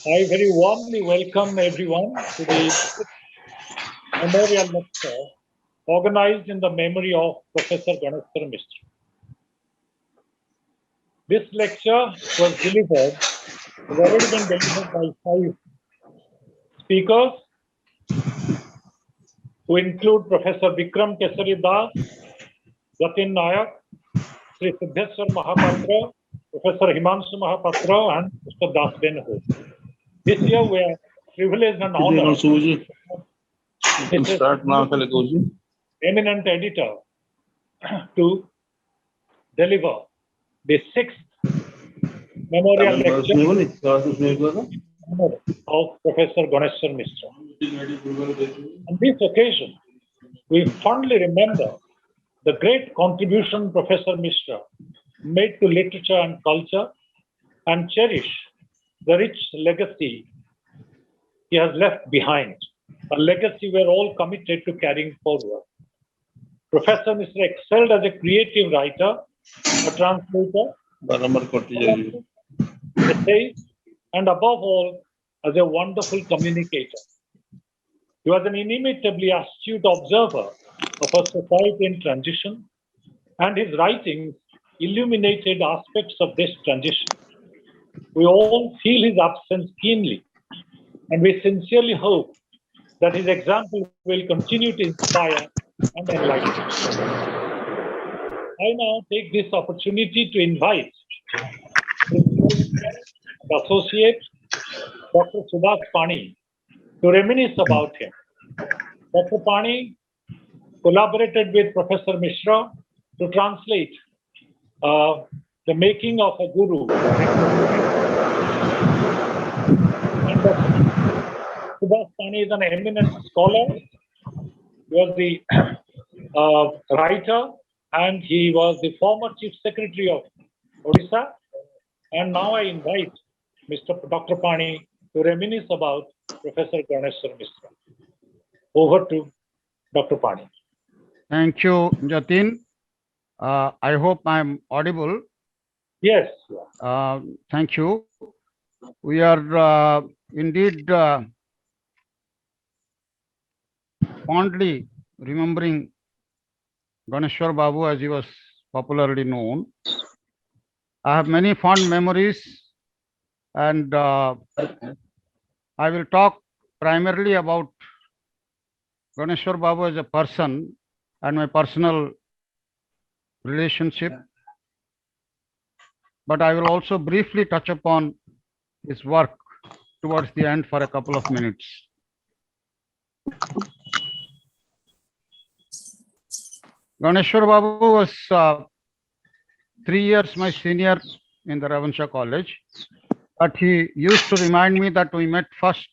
I very warmly welcome everyone to the memorial lecture organized in the memory of Professor Ganeswar Mishra. This lecture was already been delivered by 5 speakers who include Professor Vikram Kesari Das, Jatin Nayak, Sri Siddheswar Mahapatra, Professor Himanshu Mahapatra, and Mr. Das Benho. This year we are privileged and honored eminent editor to deliver the 6th memorial lecture of Professor Ganeswar Mishra. On this occasion, we fondly remember the great contribution Professor Mishra made to literature and culture and cherish the rich legacy he has left behind, a legacy we're all committed to carrying forward. Professor Mishra excelled as a creative writer, a translator, essayist, and above all, as a wonderful communicator. He was an inimitably astute observer of a society in transition, and his writings illuminated aspects of this transition. We all feel his absence keenly, and we sincerely hope that his example will continue to inspire and enlighten. I now take this opportunity to invite the associate, Dr. Subhash Pani, to reminisce about him. Dr. Pani collaborated with Professor Mishra to translate the making of a guru. And Subhash Pani is an eminent scholar. He was the writer, and he was the former Chief Secretary of Odisha. And now I invite Dr. Pani to reminisce about Professor Ganeswar Mishra. Over to Dr. Pani. Thank you, Jatin. I hope I'm audible. Yes. Thank you. We are indeed fondly remembering Ganeswar Babu, as he was popularly known. I have many fond memories, and I will talk primarily about Ganeswar Babu as a person and my personal relationship. But I will also briefly touch upon his work towards the end for a couple of minutes. Ganeswar Babu was 3 years my senior in the Ravansha College, but he used to remind me that we met first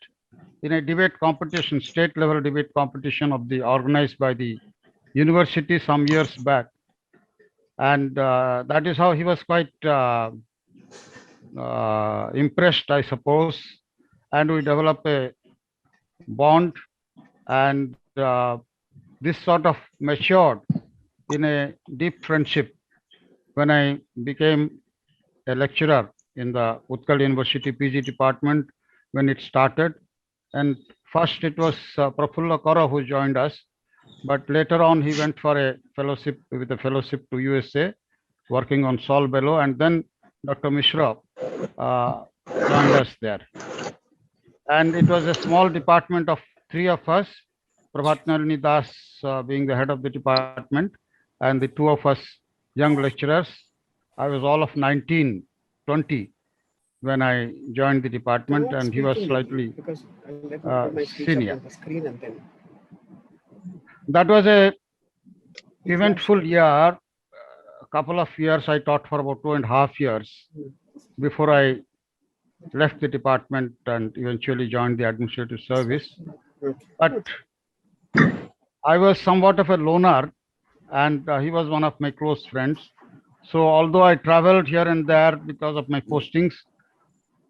in a debate competition, state level debate competition organized by the university some years back. And that is how he was quite impressed, I suppose. And we developed a bond, and this sort of matured in a deep friendship when I became a lecturer in the Utkal University PG department when it started. And first it was Prafulla Kara who joined us, but later on he went for a fellowship to USA, working on Sol Bellow, and then Dr. Mishra joined us there. And it was a small department of 3 of us, Prabhat Nalini Das being the head of the department, and the 2 of us young lecturers. I was all of 19, 20 when I joined the department, and he was slightly senior. That was a eventful year. A couple of years I taught for about 2.5 years before I left the department and eventually joined the administrative service. But I was somewhat of a loner, and he was one of my close friends. So although I traveled here and there because of my postings,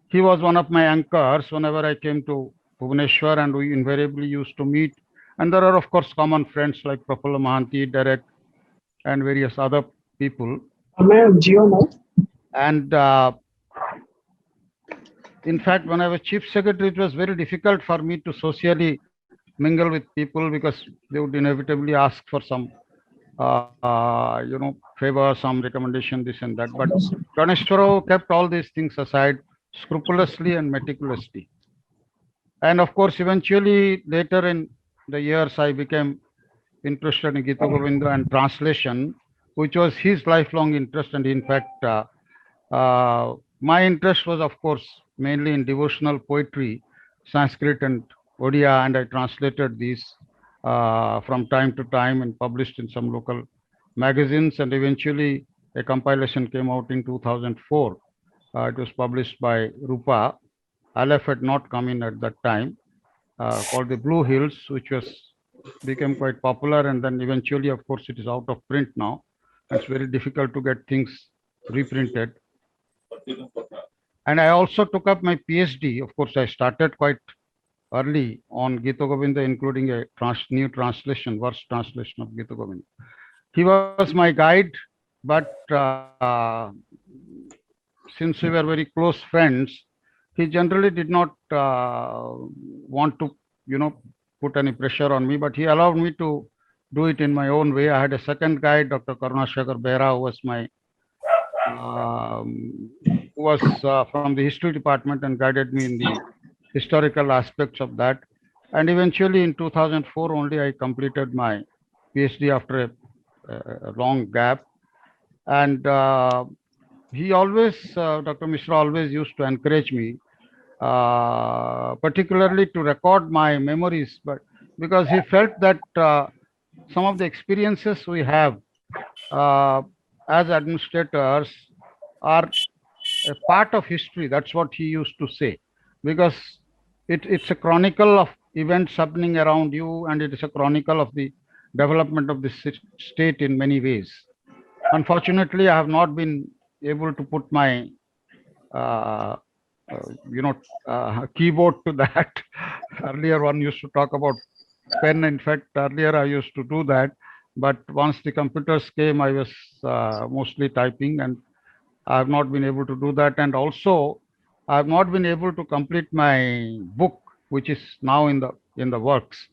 he was one of my anchors whenever I came to Bhubaneswar, and we invariably used to meet. And there are, of course, common friends like Prafulla Mahanti, Derek, and various other people. And in fact, when I was chief secretary, it was very difficult for me to socially mingle with people because they would inevitably ask for some, favor, some recommendation, this and that. But Ganeshwara kept all these things aside scrupulously and meticulously. And of course, eventually, later in the years, I became interested in Gita Govinda and translation, which was his lifelong interest. And in fact, my interest was, of course, mainly in devotional poetry, Sanskrit and Odia, and I translated these from time to time and published in some local magazines. And eventually, a compilation came out in 2004. It was published by Rupa. Aleph had not come in at that time, called the Blue Hills, which became quite popular. And then eventually, of course, it is out of print now. It's very difficult to get things reprinted. And I also took up my PhD. Of course, I started quite early on Gita Govinda, including a new translation, verse translation of Gita Govinda. He was my guide, but since we were very close friends, he generally did not want to, put any pressure on me, but he allowed me to do it in my own way. I had a second guide, Dr. Karunashekar Behra, who was from the history department and guided me in the historical aspects of that. And eventually in 2004 only I completed my PhD after a long gap. And he always, Dr. Mishra always used to encourage me, particularly to record my memories, but because he felt that some of the experiences we have as administrators are a part of history. That's what he used to say, because it's a chronicle of events happening around you, and it is a chronicle of the development of the state in many ways. Unfortunately, I have not been able to put my keyboard to that. Earlier one used to talk about pen. In fact, earlier I used to do that, but once the computers came, I was mostly typing, and I have not been able to do that. And also, I have not been able to complete my book, which is now in the works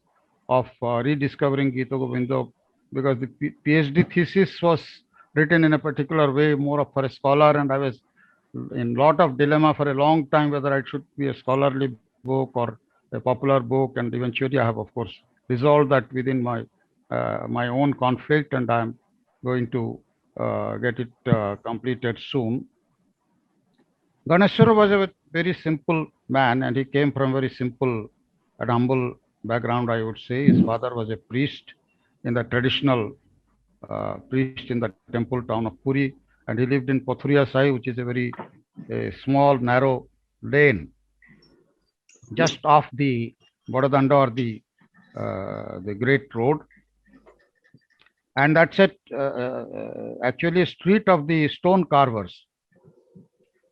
of rediscovering Gita Govinda, because the PhD thesis was written in a particular way, more for a scholar, and I was in lot of dilemma for a long time whether it should be a scholarly book or a popular book. And eventually, I have, of course, resolved that within my my own conflict, and I'm going to get it completed soon. Ganeshwara was a very simple man, and he came from very simple and humble background, I would say. His father was a priest in the traditional priest in the temple town of Puri, and he lived in Pothuria Sai, which is a very small, narrow lane just off the Bodadanda, or the Great Road. And that's actually a street of the stone carvers.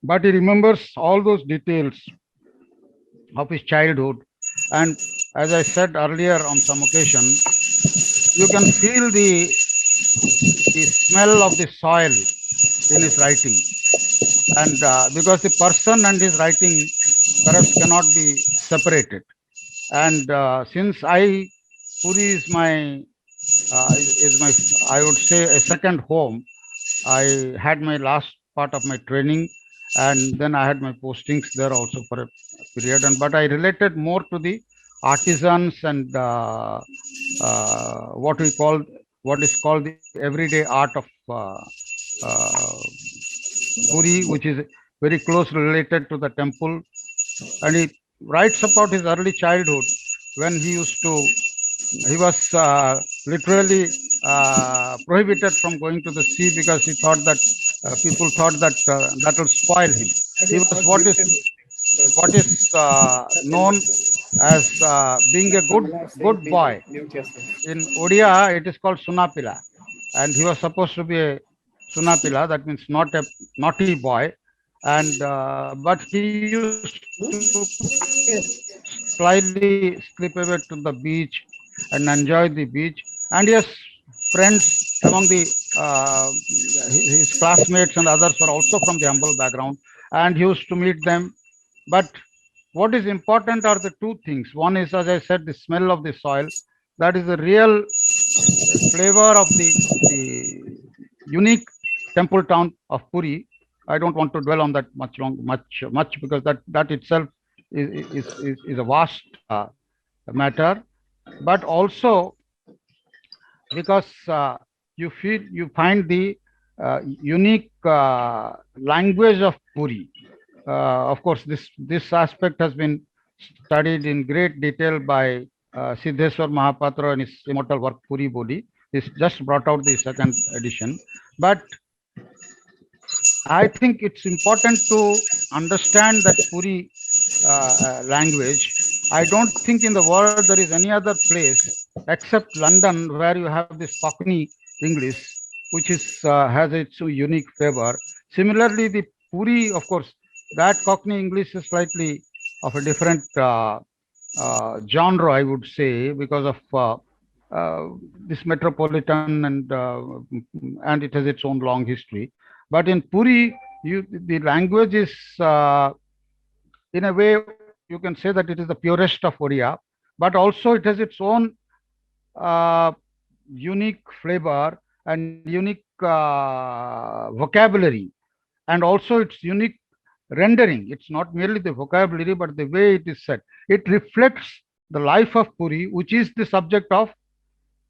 But he remembers all those details of his childhood. And as I said earlier on some occasion, you can feel the smell of the soil in his writing. And because the person and his writing perhaps cannot be separated. And since Puri is my, I would say, a second home. I had my last part of my training, and then I had my postings there also for a period. But I related more to the artisans and what is called the everyday art of Puri, which is very closely related to the temple. And he writes about his early childhood when he was literally prohibited from going to the sea because he thought that people thought that that will spoil him. He was what is known as being a good boy. In Odia, it is called Sunapila, and he was supposed to be a Sunapila. That means not a naughty boy. And but he used to slyly slip away to the beach and enjoy the beach. And yes, friends among his classmates and others were also from the humble background, and he used to meet them But what is important are the two things. One is, as I said, the smell of the soil. That is the real flavor of the unique temple town of Puri. I don't want to dwell on that much because that itself is a vast matter. But also because you find the unique language of Puri. Of course, this aspect has been studied in great detail by Siddheswar Mahapatra in his immortal work Puri Bodhi. This just brought out the second edition. But I think it's important to understand that Puri language. I don't think in the world there is any other place except London where you have this Cockney English, which has its unique flavor. Similarly, the Puri, of course, that Cockney English is slightly of a different genre, I would say, because of this metropolitan and it has its own long history. But in Puri, the language is in a way you can say that it is the purest of Oriya, but also it has its own uh, unique flavor and unique vocabulary, and also its unique rendering. It's not merely the vocabulary, but the way it is said. It reflects the life of Puri, which is the subject of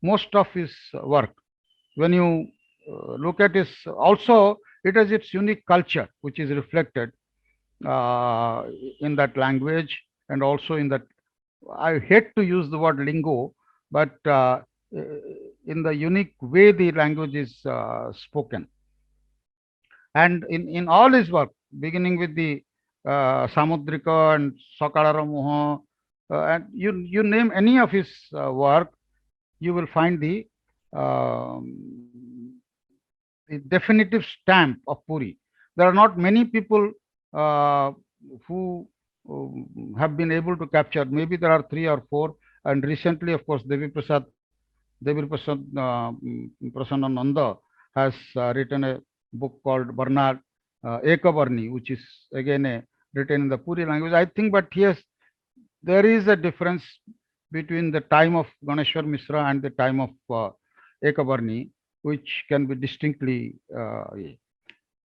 most of his work. When you look at his, also it has its unique culture, which is reflected uh, in that language, and also in that, I hate to use the word lingo, but in the unique way the language is spoken. And in all his work, beginning with the Samudrika and Sakalara Moha, and you name any of his work, you will find the definitive stamp of Puri. There are not many people who have been able to capture. Maybe there are three or four. And recently, of course, Devi Prasad Prasannananda has written a book called Bernard Ekavarni, which is again written in the Puri language. I think, but yes, there is a difference between the time of Ganeshwar Mishra and the time of Ekavarni, which can be distinctly.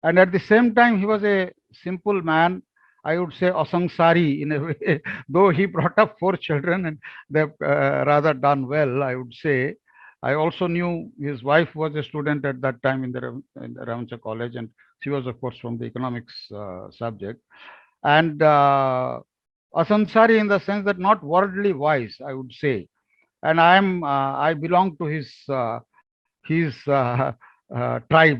And at the same time, he was a simple man. I would say asangsari in a way, though he brought up four children and they've rather done well, I would say. I also knew his wife was a student at that time in the Ravancha College, and she was, of course, from the economics subject. And asansari in the sense that not worldly wise, I would say. And I belong to his tribe,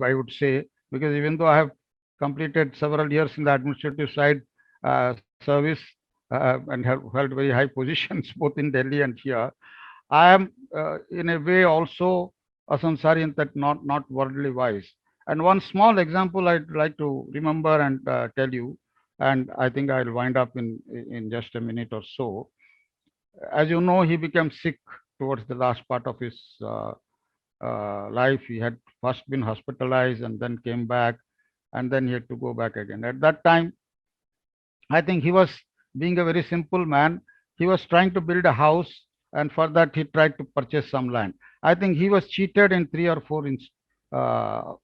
I would say, because even though I have completed several years in the administrative side service and have held very high positions both in Delhi and here, I am in a way also a Sansarian, that not worldly wise. And one small example I'd like to remember and tell you, and I think I'll wind up in just a minute or so. As you know, he became sick towards the last part of his life. He had first been hospitalized and then came back, and then he had to go back again. At that time, I think he was, being a very simple man, he was trying to build a house, and for that he tried to purchase some land. I think he was cheated in three or four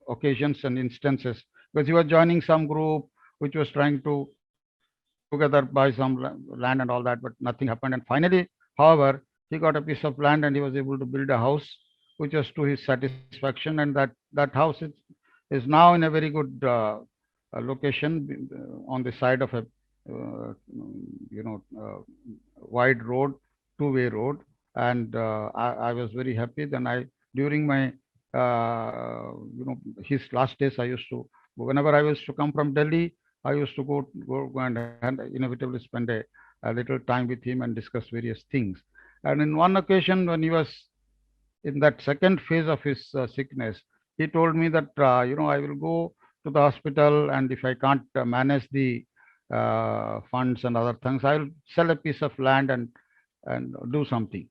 occasions and instances, because he was joining some group which was trying to together buy some land and all that, but nothing happened. And finally, however, he got a piece of land and he was able to build a house which was to his satisfaction. And that house is now in a very good location on the side of a uh, wide road, two-way road. And I was very happy. Then during my his last days, I used to, whenever I used to come from Delhi, I used to go and inevitably spend a little time with him and discuss various things. And in one occasion, when he was in that second phase of his sickness, he told me that I will go to the hospital, and if I can't manage the funds and other things, I will sell a piece of land and do something.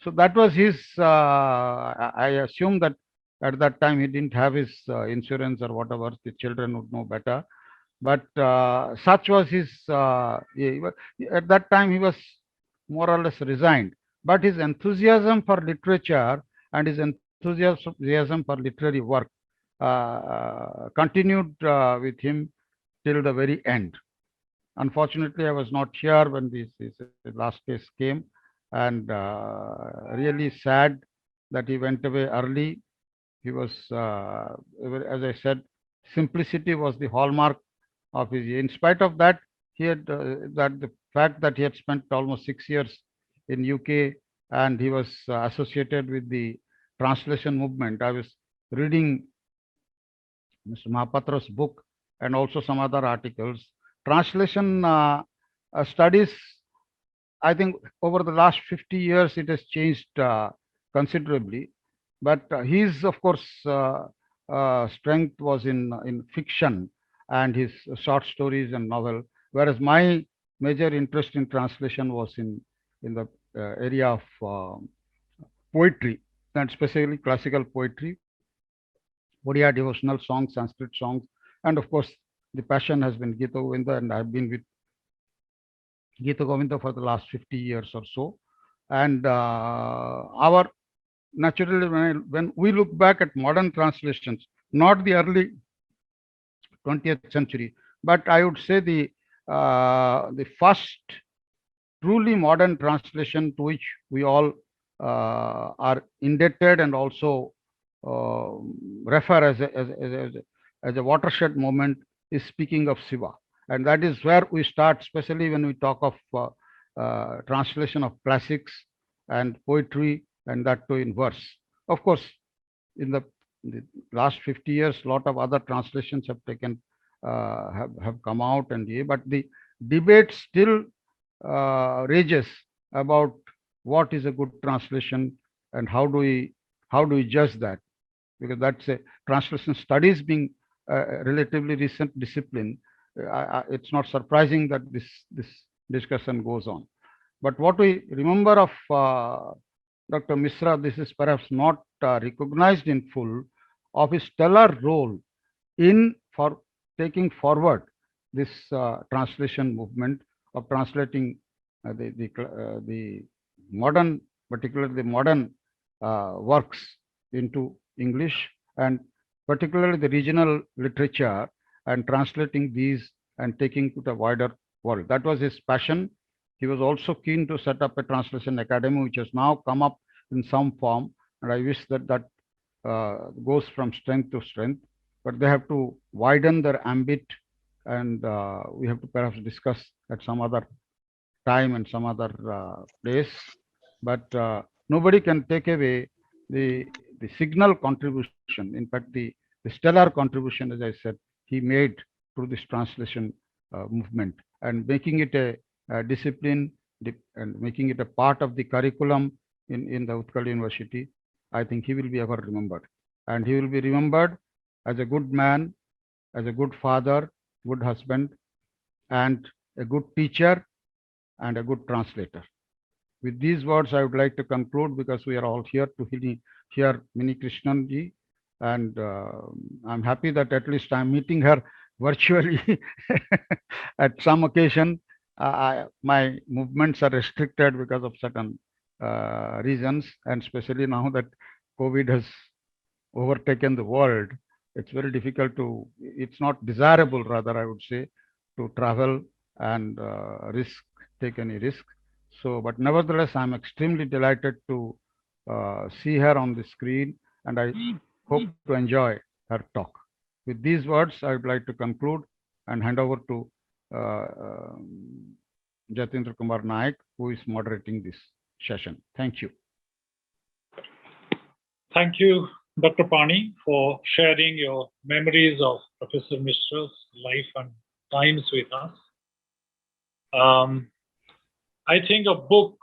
So that was his. I assume that at that time he didn't have his insurance or whatever. The children would know better. But such was his, at that time he was more or less resigned. But his enthusiasm for literature and his enthusiasm for literary work continued with him till the very end. Unfortunately, I was not here when this last case came, and really sad that he went away early. He was, as I said, simplicity was the hallmark of his. In spite of that, he had that the fact that he had spent almost 6 years in UK and he was associated with the translation movement. I was reading Mr. Mahapatra's book and also some other articles. Translation studies, I think over the last 50 years, it has changed considerably. But his, of course, strength was in fiction and his short stories and novel, whereas my major interest in translation was in the area of poetry, and specifically classical poetry, Odia devotional songs, Sanskrit songs, and of course, the passion has been Gita Govinda, and I've been with Gita Govinda for the last 50 years or so. And our naturally, when we look back at modern translations, not the early 20th century, but I would say the first truly modern translation to which we all are indebted and also refer as a watershed moment is speaking of Shiva. And that is where we start, especially when we talk of translation of classics and poetry, and that too in verse. Of course, in the last 50 years, a lot of other translations have taken, have come out, but the debate still rages about what is a good translation and how do we judge that, because that's a translation studies being a relatively recent discipline. It's not surprising that this discussion goes on. But what we remember of Dr. Mishra, this is perhaps not recognized in full, of his stellar role in for taking forward this translation movement of translating the modern, particularly the modern works into English, and particularly the regional literature, and translating these and taking to the wider world. That was his passion. He was also keen to set up a translation academy, which has now come up in some form, and I wish that that goes from strength to strength. But they have to widen their ambit, and we have to perhaps discuss at some other time and some other place. But nobody can take away the signal contribution. In fact, the stellar contribution, as I said, he made through this translation movement, and making it a discipline and making it a part of the curriculum in the Utkal University. I think he will be ever remembered, and he will be remembered as a good man, as a good father, good husband, and a good teacher and a good translator. With these words, I would like to conclude, because we are all here to hear Mini Krishnan ji, and I'm happy that at least I'm meeting her virtually at some occasion. My movements are restricted because of certain reasons, and especially now that COVID has overtaken the world, it's very difficult to, it's not desirable, rather, I would say, to travel and take any risk. So, but nevertheless, I'm extremely delighted to see her on the screen, and I hope to enjoy her talk. With these words, I would like to conclude and hand over to Jatindra Kumar Naik, who is moderating this session. Thank you. Thank you, Dr. Pani, for sharing your memories of Professor Mishra's life and times with us. I think a book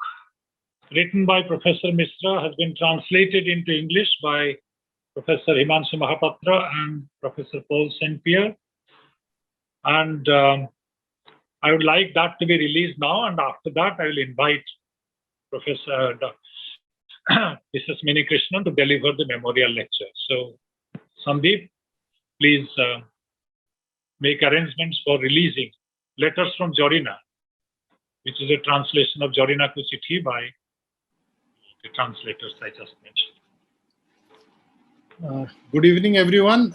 written by Professor Mishra has been translated into English by Professor Himanshu Mahapatra and Professor Paul St. Pierre. And I would like that to be released now, and after that I will invite Professor Mrs. Mini Krishnan to deliver the memorial lecture. So, Sandeep, please make arrangements for releasing letters from Jordino, which is a translation of Jordino Ko Chithi by the translators I just mentioned. Good evening, everyone.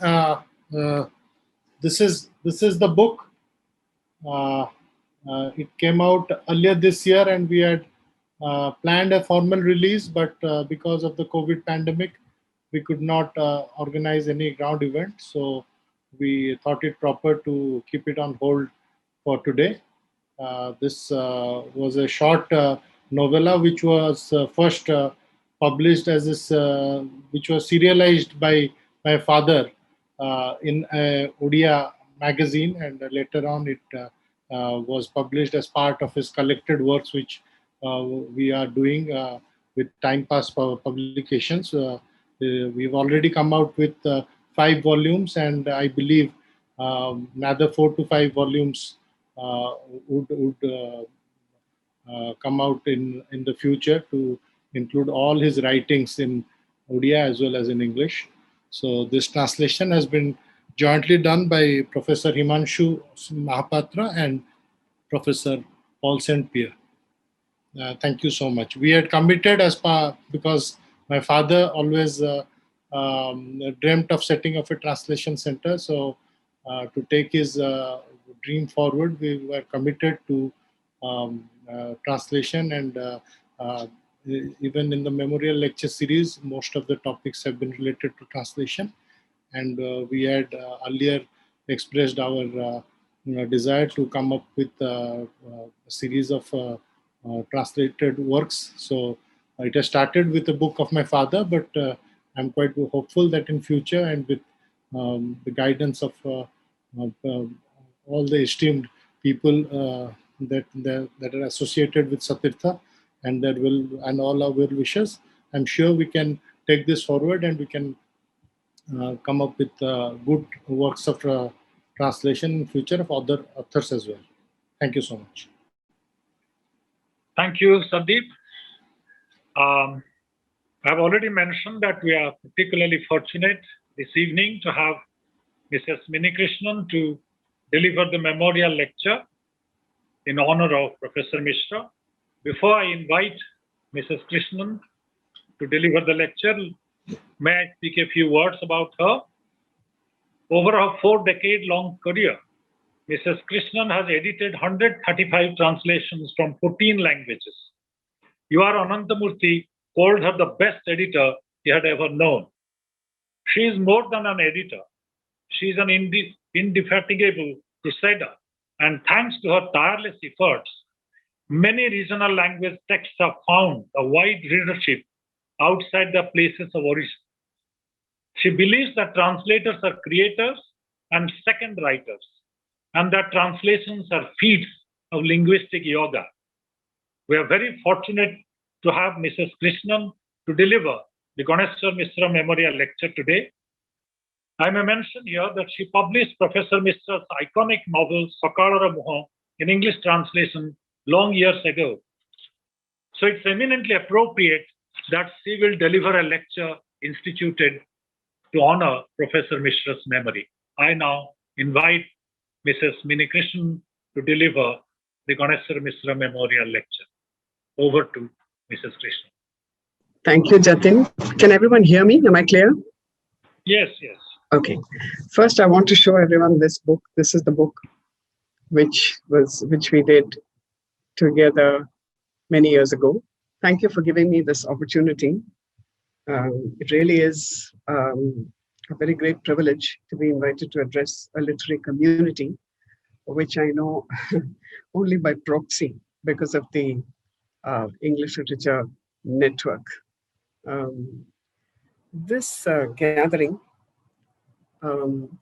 This is the book. It came out earlier this year, and we had planned a formal release, but because of the COVID pandemic, we could not organize any ground event. So we thought it proper to keep it on hold for today. This was a short novella which was first published as this, which was serialized by my father in a Odia magazine, and later on it was published as part of his collected works, which we are doing with Time Pass Publications. We've already come out with 5 volumes, and I believe another 4 to 5 volumes would come out in the future to include all his writings in Odia as well as in English. So this translation has been jointly done by Professor Himanshu Mahapatra and Professor Paul St. Pierre. Thank you so much. We had committed because my father always dreamt of setting up a translation center. So to take his dream forward, we were committed to translation, and even in the memorial lecture series, most of the topics have been related to translation. And we had earlier expressed our desire to come up with a series of translated works. So it has started with the book of my father, but I'm quite hopeful that in future, and with the guidance of all the esteemed people that are associated with Satirtha, and all our well wishes, I'm sure we can take this forward, and we can come up with good works of translation in future of other authors as well. Thank you so much. Thank you, Sandeep. I've already mentioned that we are particularly fortunate this evening to have Mrs. Mini Krishnan to deliver the memorial lecture in honor of Professor Mishra. Before I invite Mrs. Krishnan to deliver the lecture, may I speak a few words about her? Over her 4-decade-long career, Mrs. Krishnan has edited 135 translations from 14 languages. U.R. Anantamurthy called her the best editor he had ever known. She is more than an editor. She is an indefatigable crusader, and thanks to her tireless efforts, many regional language texts have found a wide readership outside the places of origin. She believes that translators are creators and second writers, and that translations are feats of linguistic yoga. We are very fortunate to have Mrs. Krishnan to deliver the Ganeswar Mishra Memorial Lecture today. I may mention here that she published Professor Mishra's iconic novel Sakalara Moha in English translation long years ago. So it's eminently appropriate that she will deliver a lecture instituted to honor Professor Mishra's memory. I now invite Mrs. Mini Krishnan to deliver the Ganeswar Mishra Memorial Lecture. Over to Mrs. Krishnan. Thank you, Jatin. Can everyone hear me? Am I clear? Yes, yes. Okay. First, I want to show everyone this book. This is the book which we did together many years ago. Thank you for giving me this opportunity. It really is a very great privilege to be invited to address a literary community, which I know only by proxy because of the English Literature Network. This gathering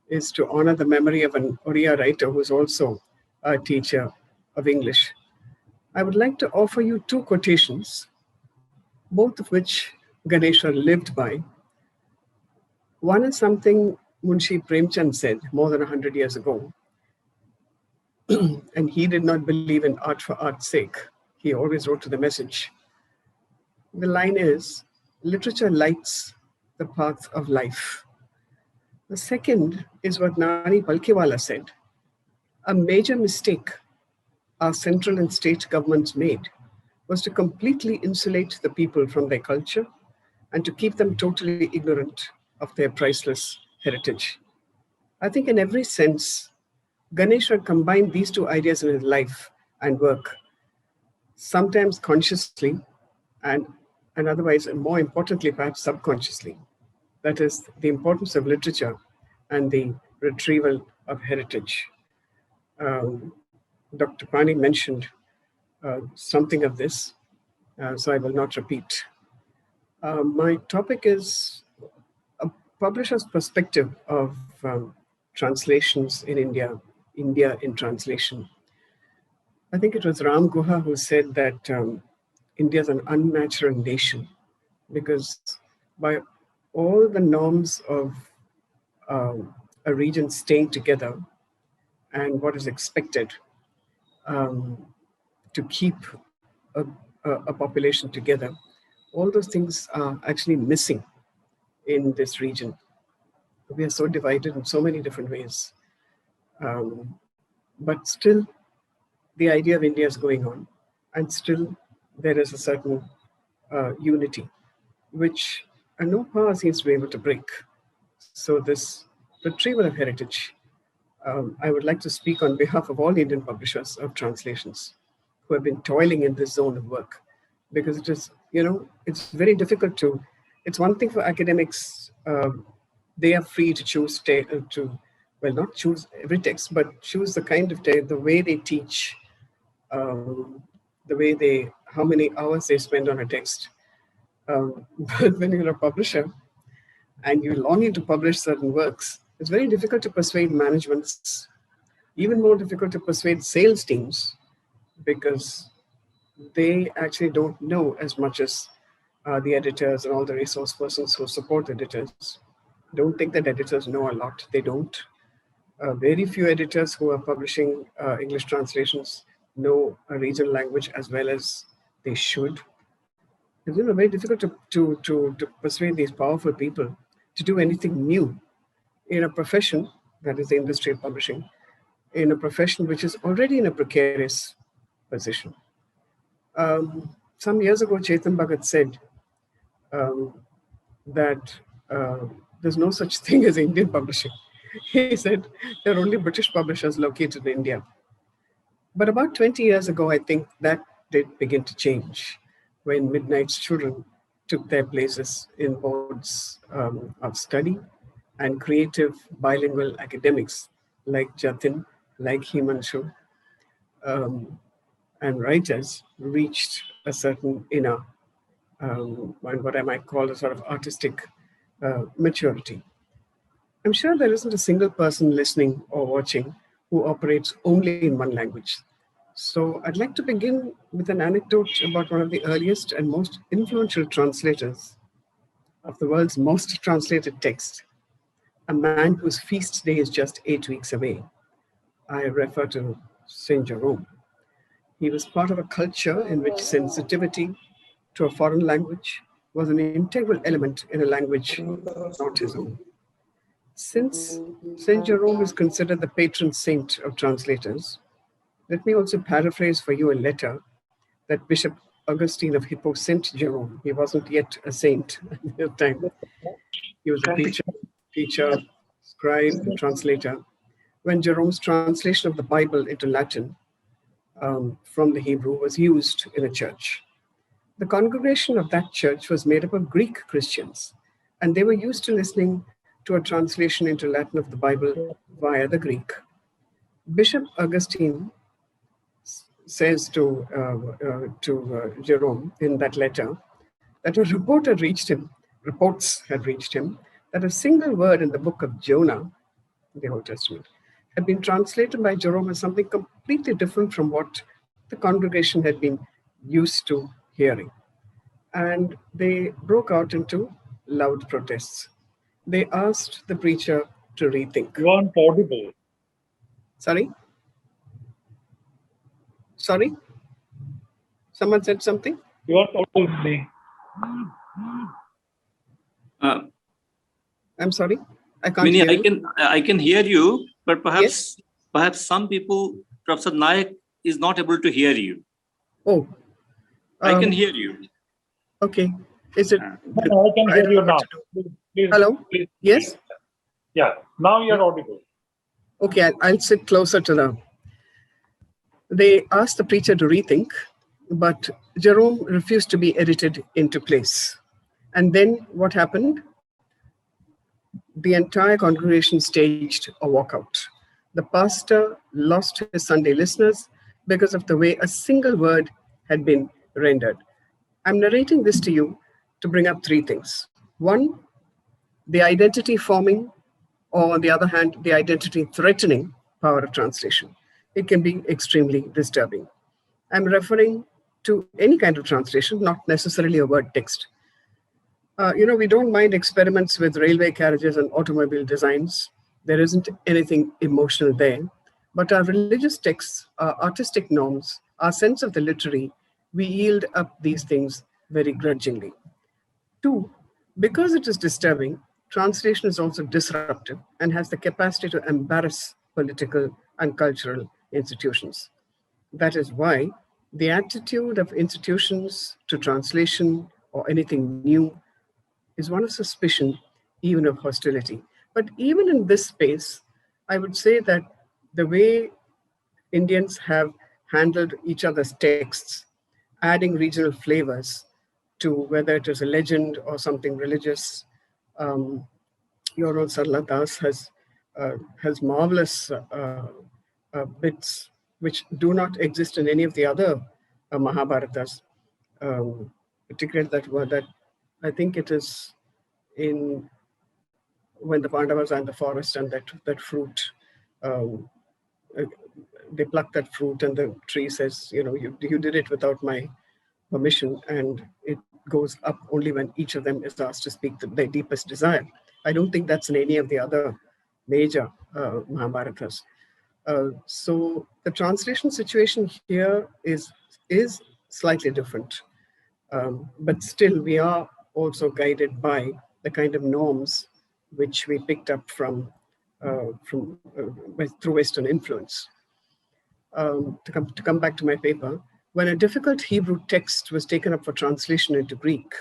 is to honor the memory of an Oriya writer who is also a teacher of English. I would like to offer you 2 quotations, both of which Ganeswar lived by. One is something Munshi Premchand said more than 100 years ago, and he did not believe in art for art's sake. He always wrote to the message. The line is, literature lights the path of life. The second is what Nani Palkiwala said, A major mistake our central and state governments made was to completely insulate the people from their culture and to keep them totally ignorant of their priceless heritage. I think in every sense, Ganeswar combined these two ideas in his life and work, sometimes consciously and otherwise, and more importantly, perhaps subconsciously. That is the importance of literature and the retrieval of heritage. Dr. Pani mentioned something of this, so I will not repeat. My topic is a publisher's perspective of translations in India, India in translation. I think it was Ram Guha who said that India is an unnatural nation because by all the norms of a region staying together and what is expected to keep a population together, all those things are actually missing in this region. We are so divided in so many different ways. But still, the idea of India is going on, and still there is a certain unity, which no power seems to be able to break. So this retrieval of heritage, I would like to speak on behalf of all Indian publishers of translations who have been toiling in this zone of work, because it is, it's very difficult to, it's one thing for academics, they are free to choose, not choose every text, but choose the kind of text, the way they teach, the way how many hours they spend on a text. But when you're a publisher and you're longing to publish certain works, it's very difficult to persuade managements, even more difficult to persuade sales teams, because they actually don't know as much as the editors and all the resource persons who support editors. Don't think that editors know a lot. They don't. Very few editors who are publishing English translations know a regional language as well as they should. It's very difficult to persuade these powerful people to do anything new in a profession, that is the industry of publishing, in a profession which is already in a precarious position. Some years ago, Chetan Bhagat said that there's no such thing as Indian publishing. He said there are only British publishers located in India. But about 20 years ago, I think that did begin to change when Midnight's children took their places in boards of study, and creative bilingual academics like Jatin, like Himanshu, and writers reached a certain inner, what I might call a sort of artistic maturity. I'm sure there isn't a single person listening or watching who operates only in one language. So I'd like to begin with an anecdote about one of the earliest and most influential translators of the world's most translated text, a man whose feast day is just 8 weeks away. I refer to Saint Jerome. He was part of a culture in which sensitivity to a foreign language was an integral element in a language not his own. Since Saint Jerome is considered the patron saint of translators, let me also paraphrase for you a letter that Bishop Augustine of Hippo sent Jerome. He wasn't yet a saint at the time. He was a teacher, scribe, and translator. When Jerome's translation of the Bible into Latin from the Hebrew was used in a church. The congregation of that church was made up of Greek Christians, and they were used to listening to a translation into Latin of the Bible via the Greek. Bishop Augustine says to Jerome in that letter that reports had reached him that a single word in the book of Jonah, the Old Testament, had been translated by Jerome as something completely different from what the congregation had been used to hearing. And they broke out into loud protests. They asked the preacher to rethink. You aren't audible. Sorry? Someone said something? You aren't audible, me. I'm sorry? I can't Mini, hear you. I can hear you, but perhaps perhaps some people, Professor Nayak is not able to hear you. Oh, I can hear you. okay. Is it? No, I can hear you now. Please, Hello? please. Yes? Yeah, now you're audible. Okay, I'll sit closer to them. They asked the preacher to rethink, but Jerome refused to be edited into place. And then what happened? The entire congregation staged a walkout. The pastor lost his Sunday listeners because of the way a single word had been rendered. I'm narrating this to you to bring up three things. One, the identity forming, or on the other hand, the identity threatening power of translation. It can be extremely disturbing. I'm referring to any kind of translation, not necessarily a word text. We don't mind experiments with railway carriages and automobile designs. There isn't anything emotional there. But our religious texts, our artistic norms, our sense of the literary, we yield up these things very grudgingly. Two, because it is disturbing, translation is also disruptive and has the capacity to embarrass political and cultural institutions. That is why the attitude of institutions to translation or anything new is one of suspicion, even of hostility. But even in this space, I would say that the way Indians have handled each other's texts, adding regional flavors to whether it is a legend or something religious. Your own Sarla Das has marvelous bits which do not exist in any of the other Mahabharatas, particularly that I think it is in when the Pandavas are in the forest and that fruit, they pluck that fruit and the tree says, you did it without my permission, and it goes up only when each of them is asked to speak their deepest desire. I don't think that's in any of the other major Mahabharatas. So the translation situation here is slightly different, but still we are also guided by the kind of norms which we picked up through Western influence. To come back to my paper, when a difficult Hebrew text was taken up for translation into Greek,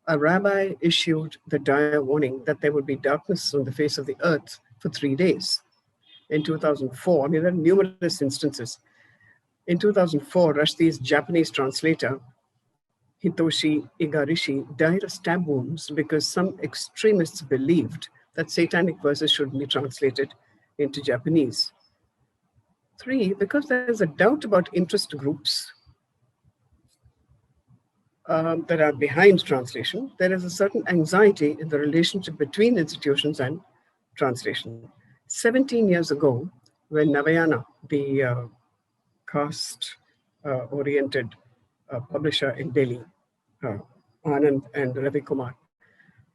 a rabbi issued the dire warning that there would be darkness on the face of the earth for 3 days. In 2004, there are numerous instances. In 2004, Rushdie's Japanese translator, Hitoshi Igarashi, died of stab wounds because some extremists believed that satanic verses should be translated into Japanese. 3, because there's a doubt about interest groups that are behind translation, there is a certain anxiety in the relationship between institutions and translation. 17 years ago, when Navayana, the caste-oriented publisher in Delhi, Anand and Ravi Kumar,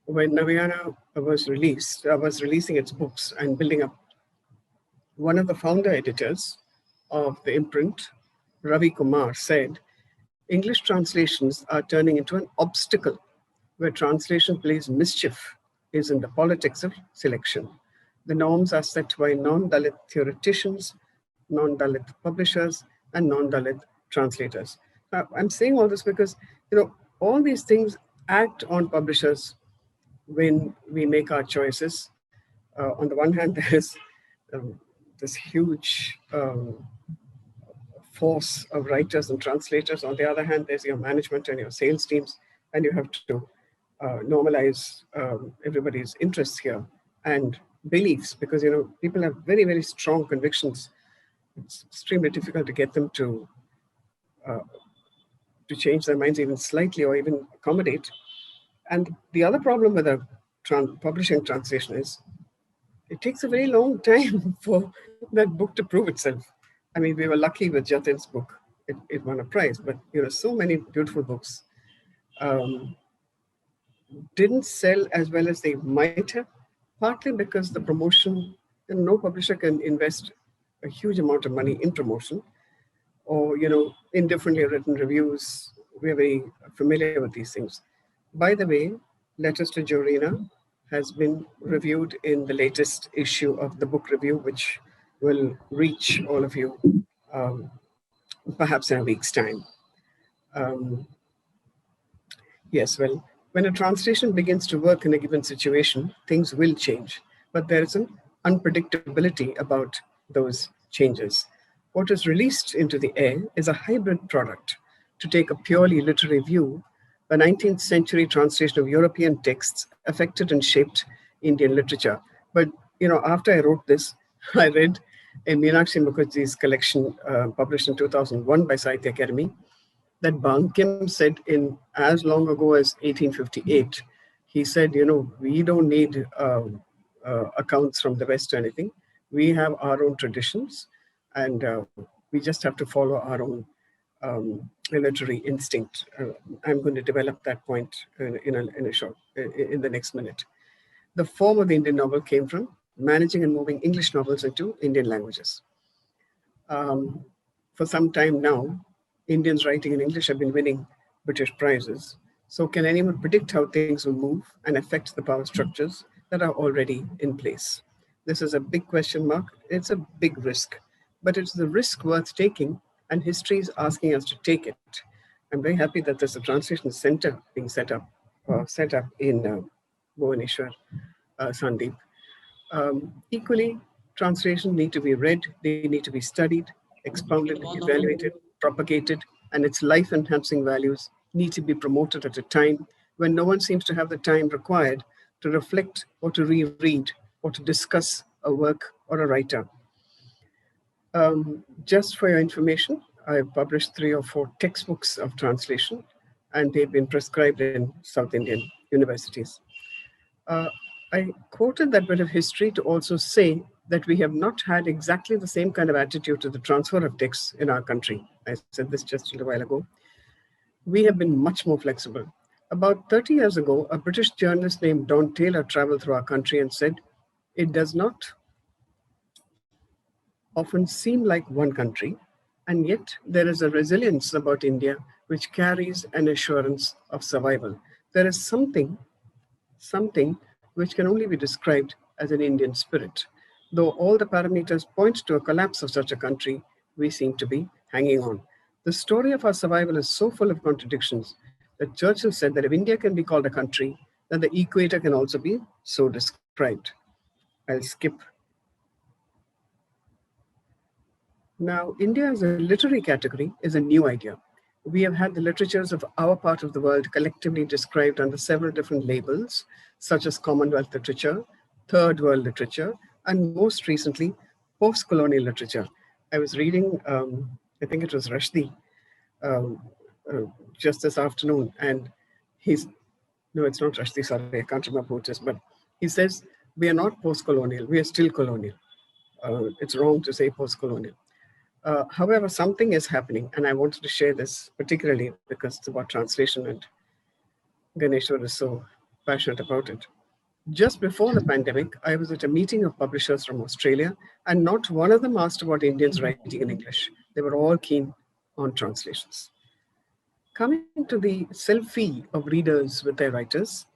when Navayana was releasing its books and building up, one of the founder editors of the imprint, Ravi Kumar, said, English translations are turning into an obstacle where translation plays mischief is in the politics of selection. The norms are set by non-Dalit theoreticians, non-Dalit publishers, and non-Dalit translators. Now, I'm saying all this because, all these things act on publishers when we make our choices. On the one hand, there is this huge force of writers and translators. On the other hand, there's your management and your sales teams, and you have to normalize everybody's interests here and beliefs, because people have very, very strong convictions. It's extremely difficult to get them to change their minds even slightly or even accommodate. And the other problem with a publishing translation is it takes a very long time for that book to prove itself. I mean, we were lucky with Jatin's book. It won a prize, but so many beautiful books didn't sell as well as they might have, partly because the promotion, no publisher can invest a huge amount of money in promotion or, indifferently written reviews. We're very familiar with these things. By the way, Letters to Jordino has been reviewed in the latest issue of the book review, which will reach all of you perhaps in a week's time. Yes, well, when a translation begins to work in a given situation, things will change, but there is an unpredictability about those changes. What is released into the air is a hybrid product. To take a purely literary view, the 19th century translation of European texts affected and shaped Indian literature. But, after I wrote this, I read in Meenakshi Mukherjee's collection published in 2001 by Sahitya Academy, that Bankim said in as long ago as 1858, he said, we don't need accounts from the West or anything. We have our own traditions, and we just have to follow our own literary instinct. I'm going to develop that point in the next minute. The form of the Indian novel came from managing and moving English novels into Indian languages. For some time now, Indians writing in English have been winning British prizes. So can anyone predict how things will move and affect the power structures that are already in place? This is a big question mark. It's a big risk, but it's the risk worth taking, and history is asking us to take it. I'm very happy that there's a translation center being set up in Bhubaneswar, Sandeep. Equally, translations need to be read, they need to be studied, expounded, evaluated, propagated, and its life-enhancing values need to be promoted at a time when no one seems to have the time required to reflect or to reread or to discuss a work or a writer. Just for your information, I've published 3 or 4 textbooks of translation, and they've been prescribed in South Indian universities. I quoted that bit of history to also say that we have not had exactly the same kind of attitude to the transfer of texts in our country. I said this just a little while ago. We have been much more flexible. About 30 years ago, a British journalist named Don Taylor traveled through our country and said, "It does not often seem like one country, and yet there is a resilience about India which carries an assurance of survival. There is something which can only be described as an Indian spirit. Though all the parameters point to a collapse of such a country, we seem to be hanging on. The story of our survival is so full of contradictions that Churchill said that if India can be called a country, then the equator can also be so described." I'll skip. Now, India as a literary category is a new idea. We have had the literatures of our part of the world collectively described under several different labels, such as Commonwealth literature, Third World literature, and most recently, post-colonial literature. I was reading, I think it was Rushdie, just this afternoon, and no, it's not Rushdie, sorry, I can't remember who it is, but he says, we are not post-colonial, we are still colonial. It's wrong to say post-colonial. However, something is happening, and I wanted to share this particularly because it's about translation, and Ganeswar is so passionate about it. Just before the pandemic, I was at a meeting of publishers from Australia, and not one of them asked about Indians writing in English. They were all keen on translations. Coming to the selfie of readers with their writers,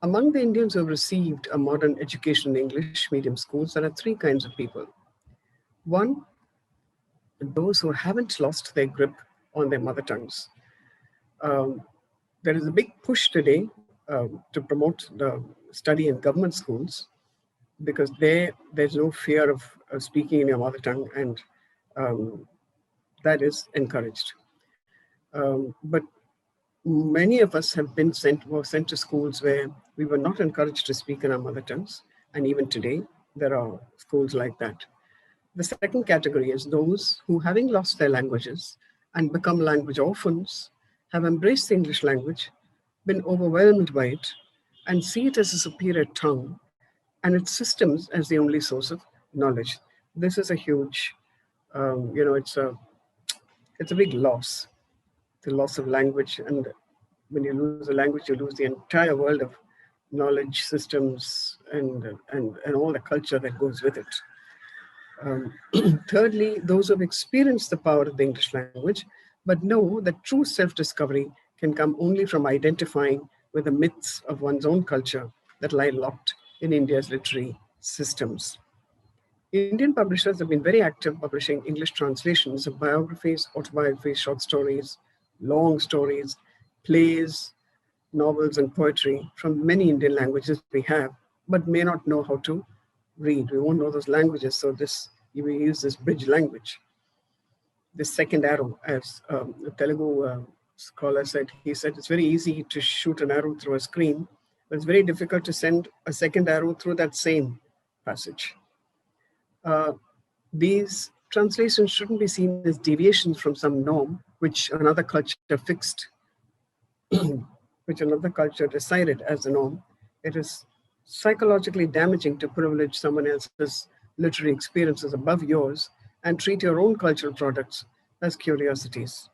among the Indians who have received a modern education in English medium schools, there are 3 kinds of people. One, those who haven't lost their grip on their mother tongues. There is a big push today to promote the study in government schools because there's no fear of speaking in your mother tongue, and that is encouraged. But many of us have been were sent to schools where we were not encouraged to speak in our mother tongues, and even today there are schools like that. The second category is those who, having lost their languages and become language orphans, have embraced the English language, been overwhelmed by it, and see it as a superior tongue and its systems as the only source of knowledge. This is a huge, it's a big loss, the loss of language. And when you lose a language, you lose the entire world of knowledge systems and all the culture that goes with it. Thirdly, those who have experienced the power of the English language, but know that true self-discovery can come only from identifying with the myths of one's own culture that lie locked in India's literary systems. Indian publishers have been very active publishing English translations of biographies, autobiographies, short stories, long stories, plays, novels, and poetry from many Indian languages we have, but may not know how to read. We won't know those languages, so we use this bridge language. This second arrow, as a Telugu scholar said, he said it's very easy to shoot an arrow through a screen, but it's very difficult to send a second arrow through that same passage. These translations shouldn't be seen as deviations from some norm which another culture fixed, which another culture decided as the norm. It is psychologically damaging to privilege someone else's literary experiences above yours and treat your own cultural products as curiosities.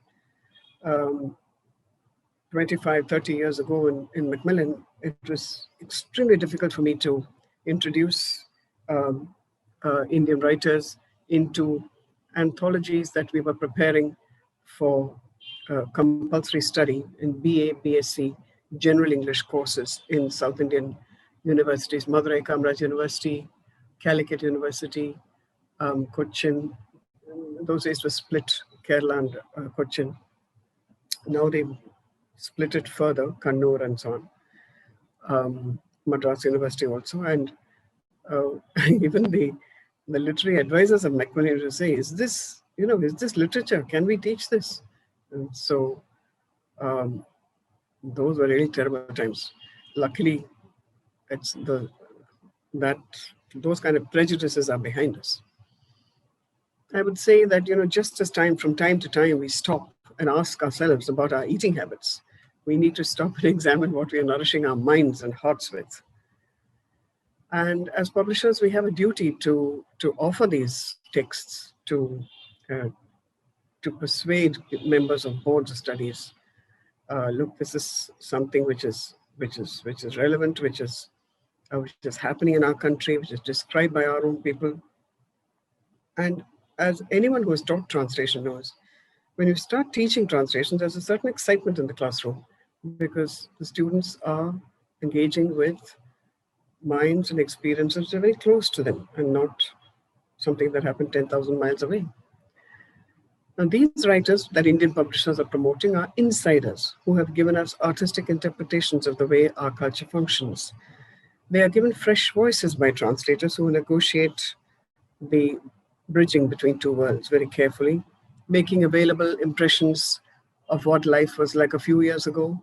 25, 30 years ago in Macmillan, it was extremely difficult for me to introduce Indian writers into anthologies that we were preparing for compulsory study in BA, BSc, General English courses in South Indian universities, Madurai Kamaraj University, Calicut University, Cochin. Those days was split, Kerala and Cochin. Now they've split it further, Kannur and so on. Madras University also, and even the literary advisors of Macmillan used to say, is this literature? Can we teach this? And so those were really terrible times. Luckily, those kind of prejudices are behind us. I would say that, just as from time to time, we stop and ask ourselves about our eating habits. We need to stop and examine what we are nourishing our minds and hearts with. And as publishers, we have a duty to offer these texts to persuade members of boards of studies. Look, this is something which is relevant, which is happening in our country, which is described by our own people. And as anyone who has taught translation knows, when you start teaching translation, there's a certain excitement in the classroom because the students are engaging with minds and experiences that are very close to them and not something that happened 10,000 miles away. Now, these writers that Indian publishers are promoting are insiders who have given us artistic interpretations of the way our culture functions. They are given fresh voices by translators who negotiate the bridging between two worlds very carefully, making available impressions of what life was like a few years ago,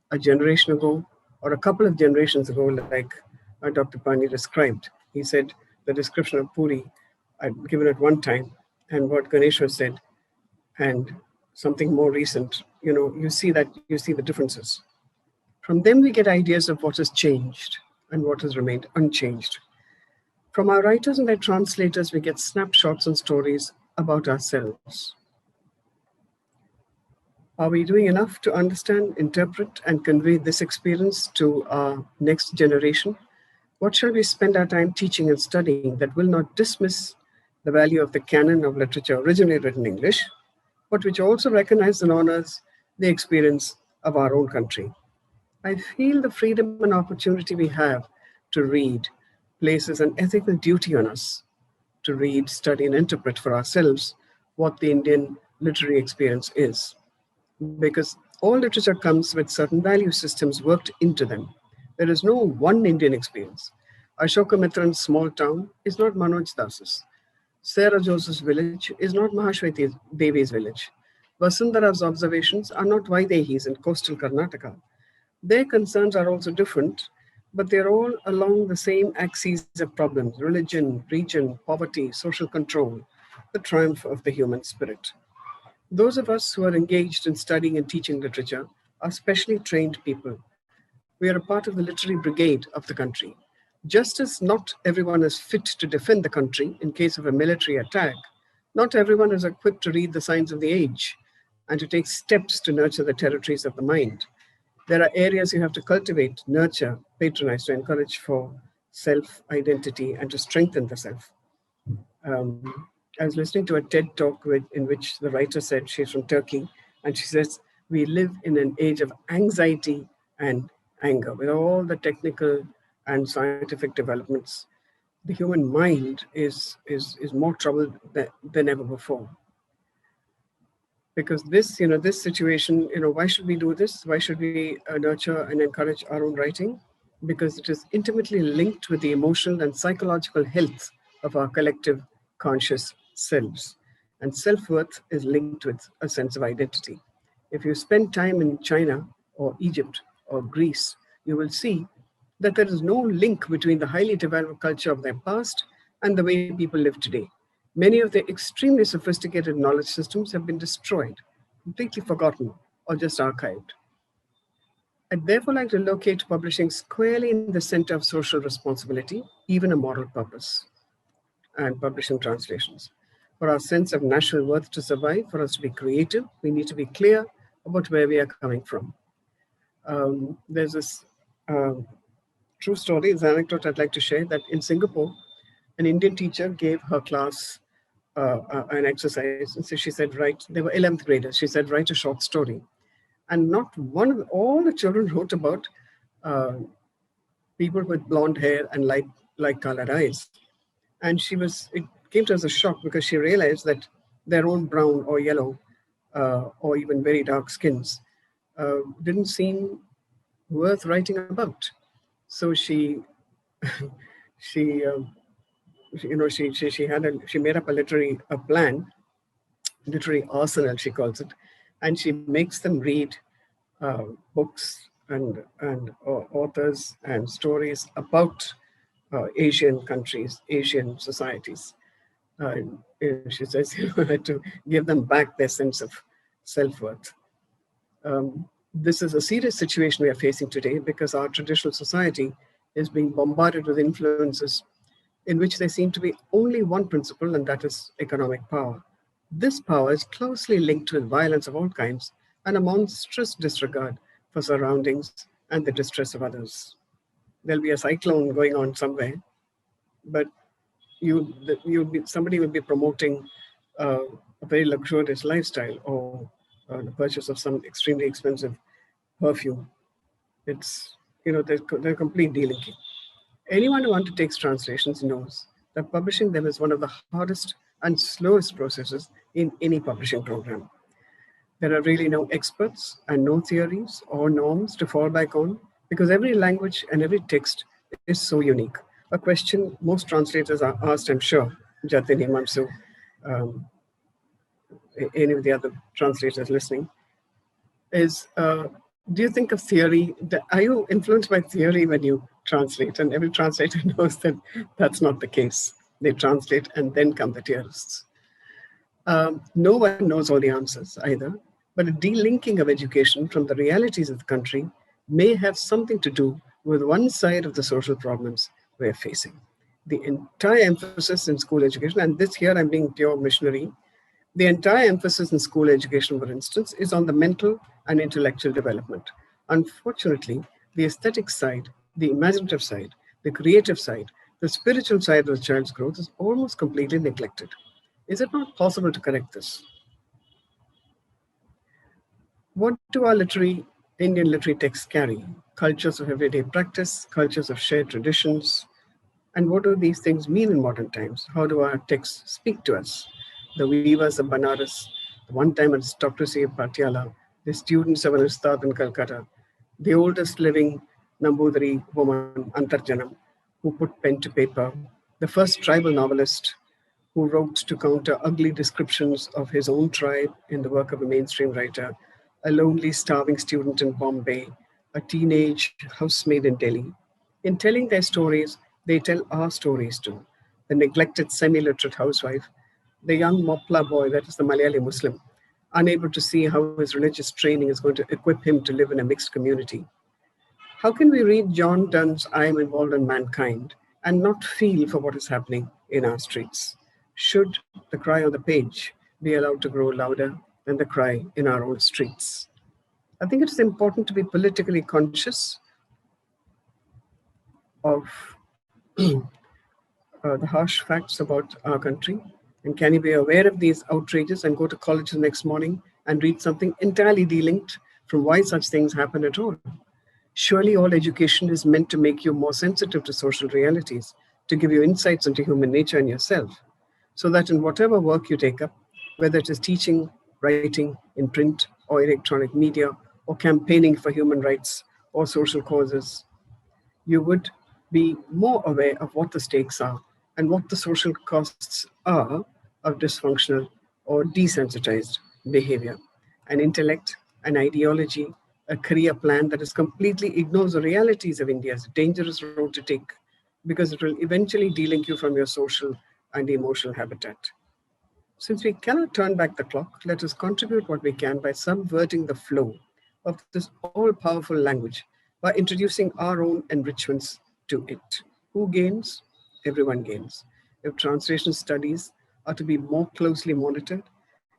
a generation ago, or a couple of generations ago, like Dr. Pani described. He said the description of Puri, I'd given it one time, and what Ganeswar said, and something more recent, you see the differences. From them, we get ideas of what has changed and what has remained unchanged. From our writers and their translators, we get snapshots and stories about ourselves. Are we doing enough to understand, interpret, and convey this experience to our next generation? What shall we spend our time teaching and studying that will not dismiss the value of the canon of literature originally written in English, but which also recognizes and honors the experience of our own country? I feel the freedom and opportunity we have to read places an ethical duty on us to read, study, and interpret for ourselves what the Indian literary experience is. Because all literature comes with certain value systems worked into them. There is no one Indian experience. Ashoka Mitran's small town is not Manoj Das's. Sarah Joseph's village is not Mahashweti Devi's village. Vasundhara's observations are not Vaidehi's in coastal Karnataka. Their concerns are also different, but they're all along the same axes of problems: religion, region, poverty, social control, the triumph of the human spirit. Those of us who are engaged in studying and teaching literature are specially trained people. We are a part of the literary brigade of the country. Just as not everyone is fit to defend the country in case of a military attack, not everyone is equipped to read the signs of the age and to take steps to nurture the territories of the mind. There are areas you have to cultivate, nurture, patronize, to encourage for self-identity and to strengthen the self. I was listening to a TED talk in which the writer said, she's from Turkey, and she says, we live in an age of anxiety and anger. With all the technical and scientific developments, the human mind is more troubled than ever before. Because this, this situation, why should we do this? Why should we nurture and encourage our own writing? Because it is intimately linked with the emotional and psychological health of our collective conscious selves. And self-worth is linked with a sense of identity. If you spend time in China or Egypt or Greece, you will see that there is no link between the highly developed culture of their past and the way people live today. Many of their extremely sophisticated knowledge systems have been destroyed, completely forgotten, or just archived. I'd therefore like to locate publishing squarely in the center of social responsibility, even a moral purpose, and publishing translations. For our sense of national worth to survive, for us to be creative, we need to be clear about where we are coming from. There's this true story, it's an anecdote I'd like to share, that in Singapore, an Indian teacher gave her class an exercise. And so she said, they were 11th graders. She said, write a short story. And not one of all the children wrote about people with blonde hair and light colored eyes. And it came to us as a shock because she realized that their own brown or yellow or even very dark skins didn't seem worth writing about. So she made up a literary arsenal, she calls it, and she makes them read books and authors and stories about Asian countries, Asian societies. She says to give them back their sense of self-worth. This is a serious situation we are facing today because our traditional society is being bombarded with influences in which there seem to be only one principle, and that is economic power. This power is closely linked with violence of all kinds and a monstrous disregard for surroundings and the distress of others. There'll be a cyclone going on somewhere, but somebody will be promoting a very luxurious lifestyle or the purchase of some extremely expensive perfume. It's, they're complete delinking. Anyone who undertakes translations knows that publishing them is one of the hardest and slowest processes in any publishing program. There are really no experts and no theories or norms to fall back on because every language and every text is so unique. A question most translators are asked, I'm sure, Jatin, Himanshu, any of the other translators listening, is do you think of theory? Are you influenced by theory when you translate? And every translator knows that that's not the case. They translate and then come the theorists. No one knows all the answers either, but a delinking of education from the realities of the country may have something to do with one side of the social problems we're facing. The entire emphasis in school education, and this here I'm being pure missionary, the entire emphasis in school education, for instance, is on the mental and intellectual development. Unfortunately, the aesthetic side, the imaginative side, the creative side, the spiritual side of the child's growth is almost completely neglected. Is it not possible to correct this? What do our Indian literary texts carry? Cultures of everyday practice, cultures of shared traditions. And what do these things mean in modern times? How do our texts speak to us? The weavers of Banaras, the one-time aristocracy of Patiala, the students of an Ustad in Calcutta, the oldest living Nambudiri woman, Antarjanam, who put pen to paper, the first tribal novelist who wrote to counter ugly descriptions of his own tribe in the work of a mainstream writer, a lonely, starving student in Bombay, a teenage housemaid in Delhi. In telling their stories, they tell our stories too. The neglected semi-literate housewife, the young Mopla boy, that is the Malayali Muslim, unable to see how his religious training is going to equip him to live in a mixed community. How can we read John Donne's I Am Involved in Mankind and not feel for what is happening in our streets? Should the cry on the page be allowed to grow louder than the cry in our own streets? I think it's important to be politically conscious of the harsh facts about our country. And can you be aware of these outrages and go to college the next morning and read something entirely delinked from why such things happen at all? Surely all education is meant to make you more sensitive to social realities, to give you insights into human nature and yourself, so that in whatever work you take up, whether it is teaching, writing in print or electronic media, or campaigning for human rights or social causes, you would be more aware of what the stakes are and what the social costs are of dysfunctional or desensitized behavior. An intellect, an ideology, a career plan that is completely ignores the realities of India's dangerous road to take, because it will eventually delink you from your social and emotional habitat. Since we cannot turn back the clock, let us contribute what we can by subverting the flow of this all-powerful language by introducing our own enrichments to it. Who gains? Everyone gains. If translation studies are to be more closely monitored,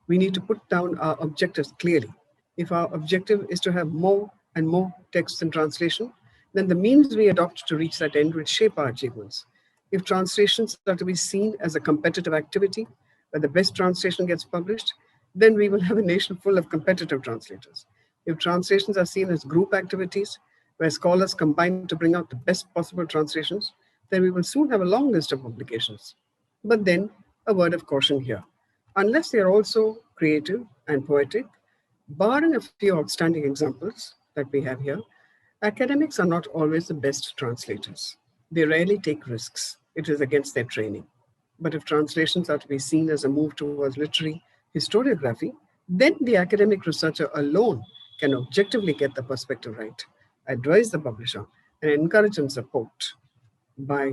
we need to put down our objectives clearly. If our objective is to have more and more text in translation, then the means we adopt to reach that end will shape our achievements. If translations are to be seen as a competitive activity, where the best translation gets published, then we will have a nation full of competitive translators. If translations are seen as group activities, where scholars combine to bring out the best possible translations, then we will soon have a long list of publications. But then, a word of caution here. Unless they are also creative and poetic, barring a few outstanding examples that we have here, academics are not always the best translators. They rarely take risks. It is against their training. But if translations are to be seen as a move towards literary historiography, then the academic researcher alone can objectively get the perspective right, advise the publisher, and encourage and support by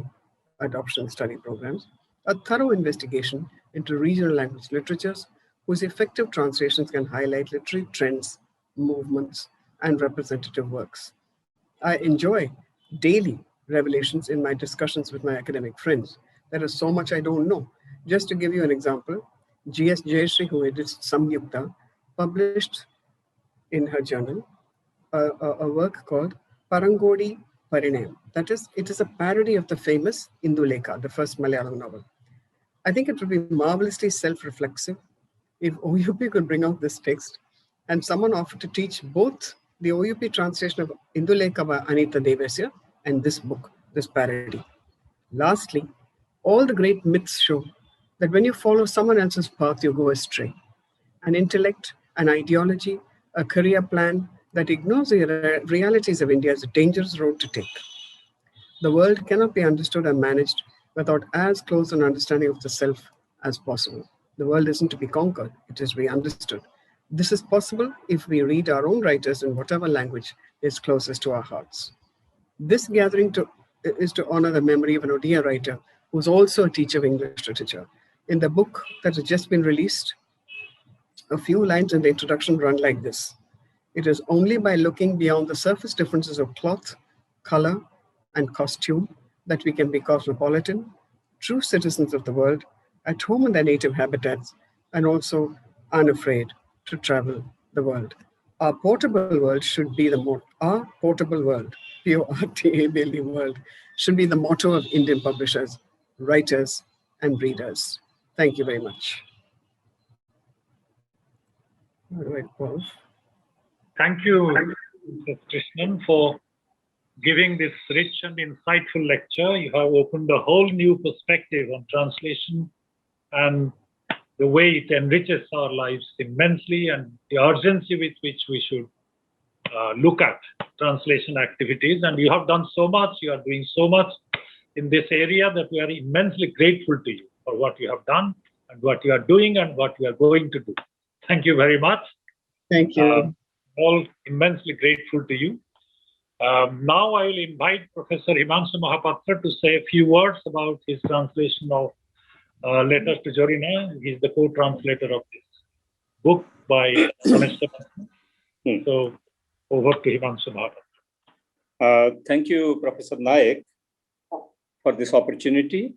adoption study programs a thorough investigation into regional language literatures whose effective translations can highlight literary trends, movements, and representative works. I enjoy daily revelations in my discussions with my academic friends. There is so much I don't know. Just to give you an example, G.S. Jayashree, who edits Samyukta, published in her journal a work called Parangodi Parinayam. That is, it is a parody of the famous Indulekha, the first Malayalam novel. I think it would be marvelously self-reflexive if OUP could bring out this text and someone offered to teach both the OUP translation of Indulekha by Anita Devesya and this book, this parody. Lastly, all the great myths show that when you follow someone else's path, you go astray. An intellect, an ideology, a career plan that ignores the realities of India is a dangerous road to take. The world cannot be understood and managed without as close an understanding of the self as possible. The world isn't to be conquered, it is to be understood. This is possible if we read our own writers in whatever language is closest to our hearts. This gathering is to honor the memory of an Odia writer who's also a teacher of English literature. In the book that has just been released, a few lines in the introduction run like this. It is only by looking beyond the surface differences of cloth, color, and costume that we can be cosmopolitan, true citizens of the world, at home in their native habitats, and also unafraid to travel the world. Our portable world should be our portable world, P-O-R-T-A-B-L-E world, should be the motto of Indian publishers, writers, and readers. Thank you very much. All right, Paul. Thank you, Mr. Krishnan, for giving this rich and insightful lecture. You have opened a whole new perspective on translation and the way it enriches our lives immensely, and the urgency with which we should look at translation activities. And you have done so much, you are doing so much in this area that we are immensely grateful to you for what you have done and what you are doing and what you are going to do. Thank you very much. Thank you. All immensely grateful to you. Now I will invite Professor Himanshu Mahapatra to say a few words about his translation of Letters to Jordino. He is the co-translator of this book by Mishra. So over to Himanshu Mahapatra. Thank you, Professor Naik, for this opportunity.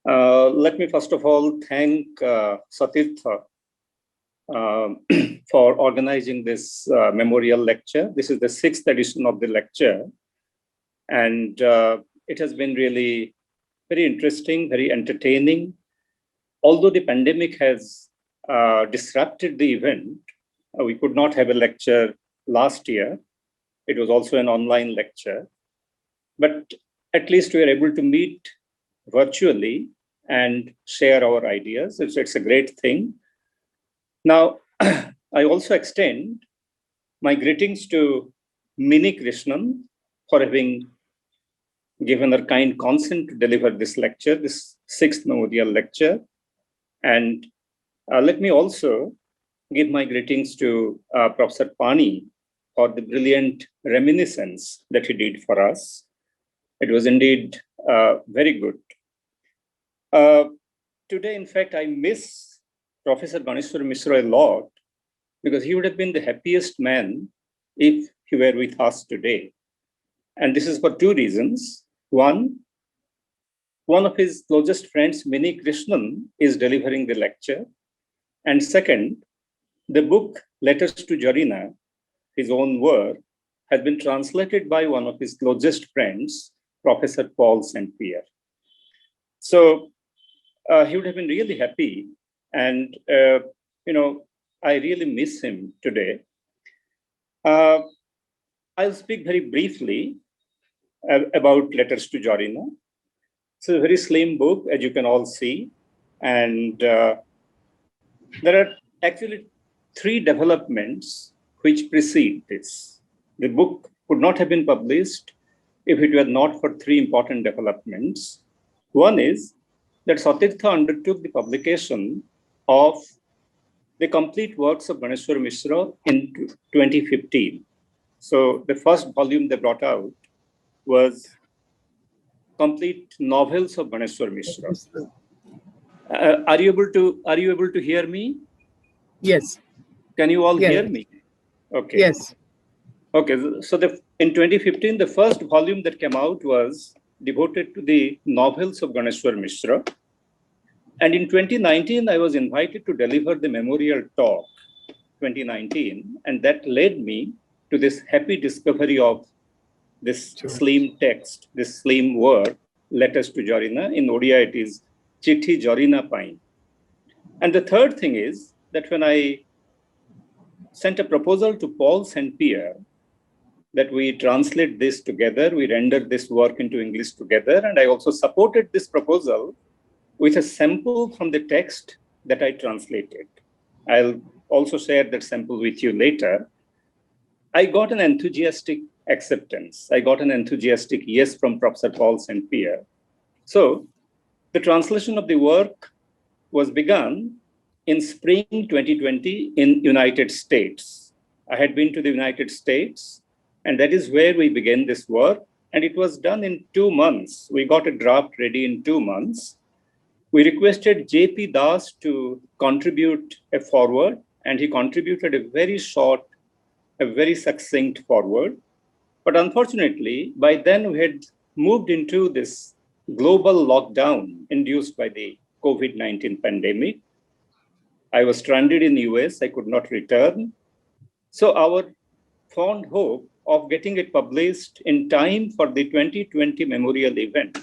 Let me first of all thank Satirtha for organizing this memorial lecture. This is the 6th edition of the lecture, and it has been really very interesting, very entertaining. Although the pandemic has disrupted the event, we could not have a lecture last year. It was also an online lecture, but at least we are able to meet virtually and share our ideas. It's a great thing. Now, I also extend my greetings to Mini Krishnan for having given her kind consent to deliver this lecture, this 6th memorial lecture. And let me also give my greetings to Professor Pani for the brilliant reminiscence that he did for us. It was indeed very good. Today, in fact, I miss Professor Ganeswar Mishra a lot because he would have been the happiest man if he were with us today. And this is for two reasons. One of his closest friends, Mini Krishnan, is delivering the lecture. And second, the book Letters to Jordino, his own work, has been translated by one of his closest friends, Professor Paul St. Pierre. So he would have been really happy. And, I really miss him today. I'll speak very briefly about Letters to Jordino. It's a very slim book, as you can all see. And there are actually three developments which precede this. The book could not have been published if it were not for three important developments. One is that Satirtha undertook the publication of the complete works of Ganeswar Mishra in 2015. So the first volume they brought out was complete novels of Ganeswar Mishra. Are you able to hear me? Yes. Can you all Yes. hear me? Okay. Yes. Okay. So in 2015, the first volume that came out was devoted to the novels of Ganeswar Mishra. And in 2019, I was invited to deliver the memorial talk, 2019, and that led me to this happy discovery of this slim text, this slim word, Letters to Jordino. In Odia, it is Chithi Jordina Pine. And the third thing is that when I sent a proposal to Paul St. Pierre that we translate this together, we render this work into English together, and I also supported this proposal with a sample from the text that I translated. I'll also share that sample with you later. I got an enthusiastic acceptance. I got an enthusiastic yes from Professor Paul St. Pierre. So the translation of the work was begun in spring 2020 in United States. I had been to the United States, and that is where we began this work. And it was done in 2 months. We got a draft ready in 2 months. We requested J.P. Das to contribute a foreword, and he contributed a very short, a very succinct foreword. But unfortunately, by then we had moved into this global lockdown induced by the COVID-19 pandemic. I was stranded in the US, I could not return. So our fond hope of getting it published in time for the 2020 memorial event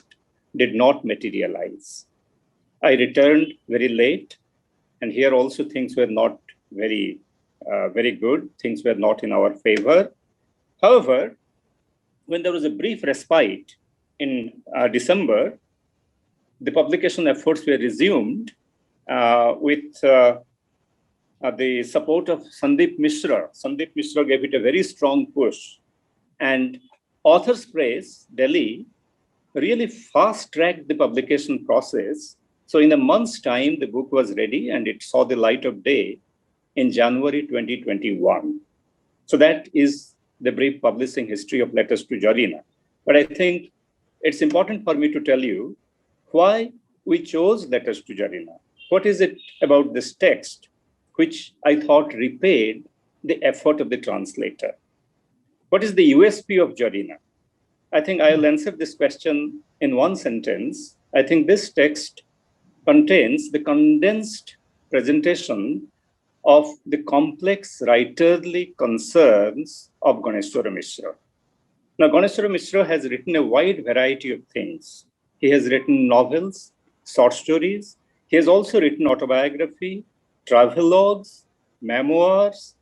did not materialize. I returned very late, and here also things were not very good. Things were not in our favor. However, when there was a brief respite in December, the publication efforts were resumed with the support of Sandeep Mishra. Sandeep Mishra gave it a very strong push. And Authors Press, Delhi, really fast-tracked the publication process. So in a month's time, the book was ready and it saw the light of day in January 2021. So that is the brief publishing history of Letters to Jordino. But I think it's important for me to tell you why we chose Letters to Jordino. What is it about this text which I thought repaid the effort of the translator? What is the USP of Jordino? I think I'll answer this question in one sentence. I think this text contains the condensed presentation of the complex writerly concerns of Ganeswar Mishra. Now, Ganeswar Mishra has written a wide variety of things. He has written novels, short stories. He has also written autobiography, travelogues, memoirs,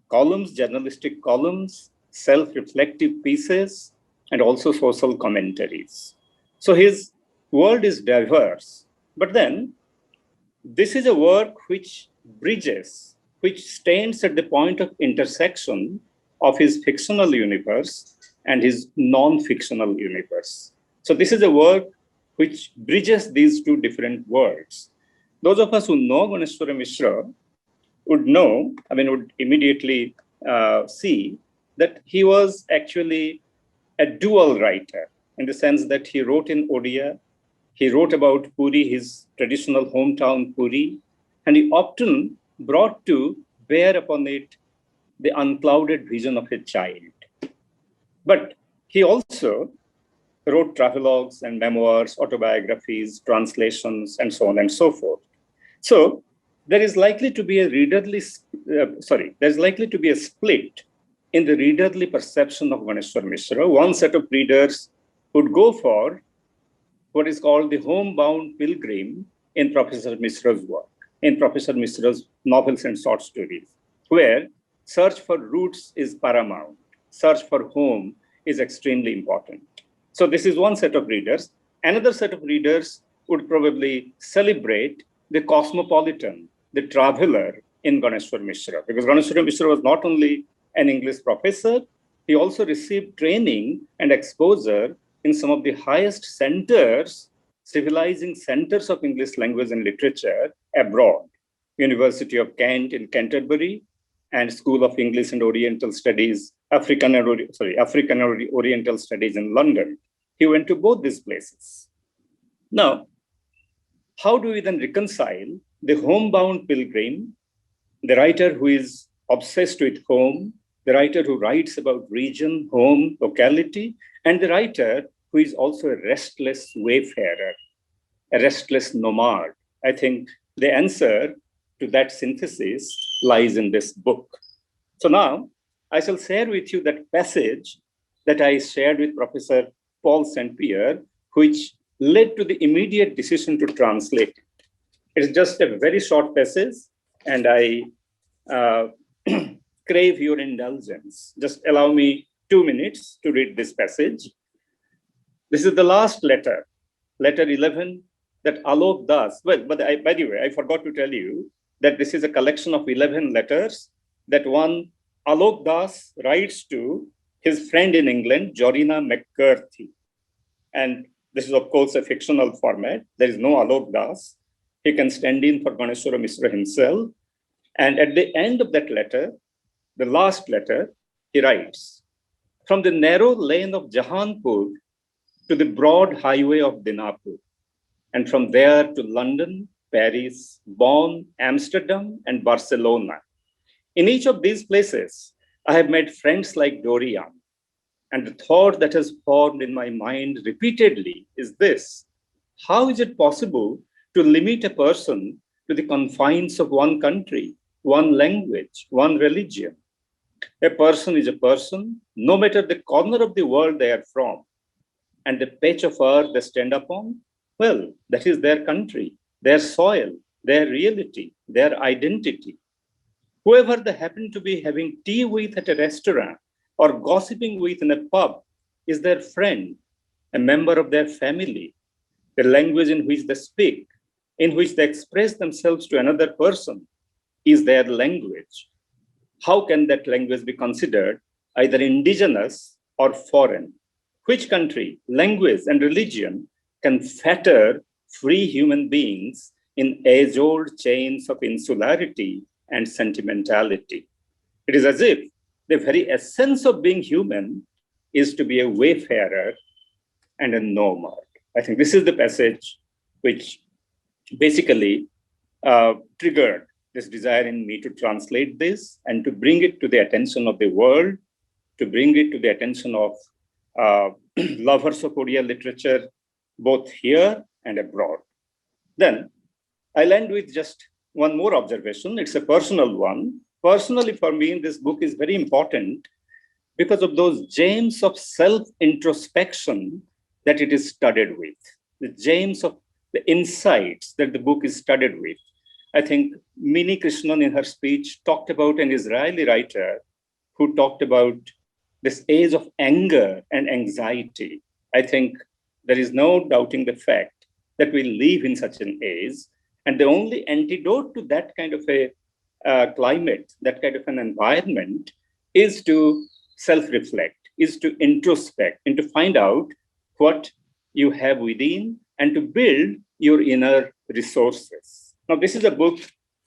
columns, journalistic columns, self-reflective pieces, and also social commentaries. So his world is diverse, but then this is a work which bridges, which stands at the point of intersection of his fictional universe and his non-fictional universe. So this is a work which bridges these two different worlds. Those of us who know Ganeswar Mishra would know, would immediately see that he was actually a dual writer, in the sense that he wrote in Odia, he wrote about Puri, his traditional hometown Puri, and he often brought to bear upon it the unclouded vision of a child. But he also wrote travelogues and memoirs, autobiographies, translations, and so on and so forth. So there is likely to be a there's likely to be a split in the readerly perception of Ganeswar Mishra. One set of readers would go for what is called the homebound pilgrim in Professor Mishra's work, in Professor Mishra's novels and short stories, where search for roots is paramount, search for home is extremely important. So this is one set of readers. Another set of readers would probably celebrate the cosmopolitan, the traveler in Ganeswar Mishra, because Ganeswar Mishra was not only an English professor, he also received training and exposure in some of the highest centers, civilizing centers of English language and literature abroad. University of Kent in Canterbury and School of English and Oriental Studies, African and Oriental Studies in London. He went to both these places. Now, how do we then reconcile the homebound pilgrim, the writer who is obsessed with home, the writer who writes about region, home, locality, and the writer who is also a restless wayfarer, a restless nomad? I think the answer to that synthesis lies in this book. So now I shall share with you that passage that I shared with Professor Paul St. Pierre, which led to the immediate decision to translate it. It's just a very short passage, and I crave your indulgence. Just allow me 2 minutes to read this passage. This is the last letter, letter 11, that Alok Das, by the way, I forgot to tell you that this is a collection of 11 letters that one Alok Das writes to his friend in England, Jordino McCarthy. And this is, of course, a fictional format. There is no Alok Das. He can stand in for Ganeswar Mishra himself. And at the end of that letter, the last letter, he writes, "From the narrow lane of Jahanpur to the broad highway of Dinapur, and from there to London, Paris, Bonn, Amsterdam, and Barcelona. In each of these places, I have made friends like Dorian. And the thought that has formed in my mind repeatedly is this: how is it possible to limit a person to the confines of one country, one language, one religion? A person is a person, no matter the corner of the world they are from. And the patch of earth they stand upon, well, that is their country, their soil, their reality, their identity. Whoever they happen to be having tea with at a restaurant or gossiping with in a pub is their friend, a member of their family. The language in which they speak, in which they express themselves to another person, is their language. How can that language be considered either indigenous or foreign? Which country, language, and religion can fetter free human beings in age-old chains of insularity and sentimentality? It is as if the very essence of being human is to be a wayfarer and a nomad. I think this is the passage which basically triggered this desire in me to translate this and to bring it to the attention of the world, to bring it to the attention of lovers of Odia literature, both here and abroad. Then I'll end with just one more observation. It's a personal one. Personally, for me, this book is very important because of those gems of self-introspection that it is studied with, the gems of the insights that the book is studied with. I think Mini Krishnan in her speech talked about an Israeli writer who talked about this age of anger and anxiety. I think there is no doubting the fact that we live in such an age. And the only antidote to that kind of a climate, that kind of an environment, is to self-reflect, is to introspect, and to find out what you have within and to build your inner resources. Now, this is a book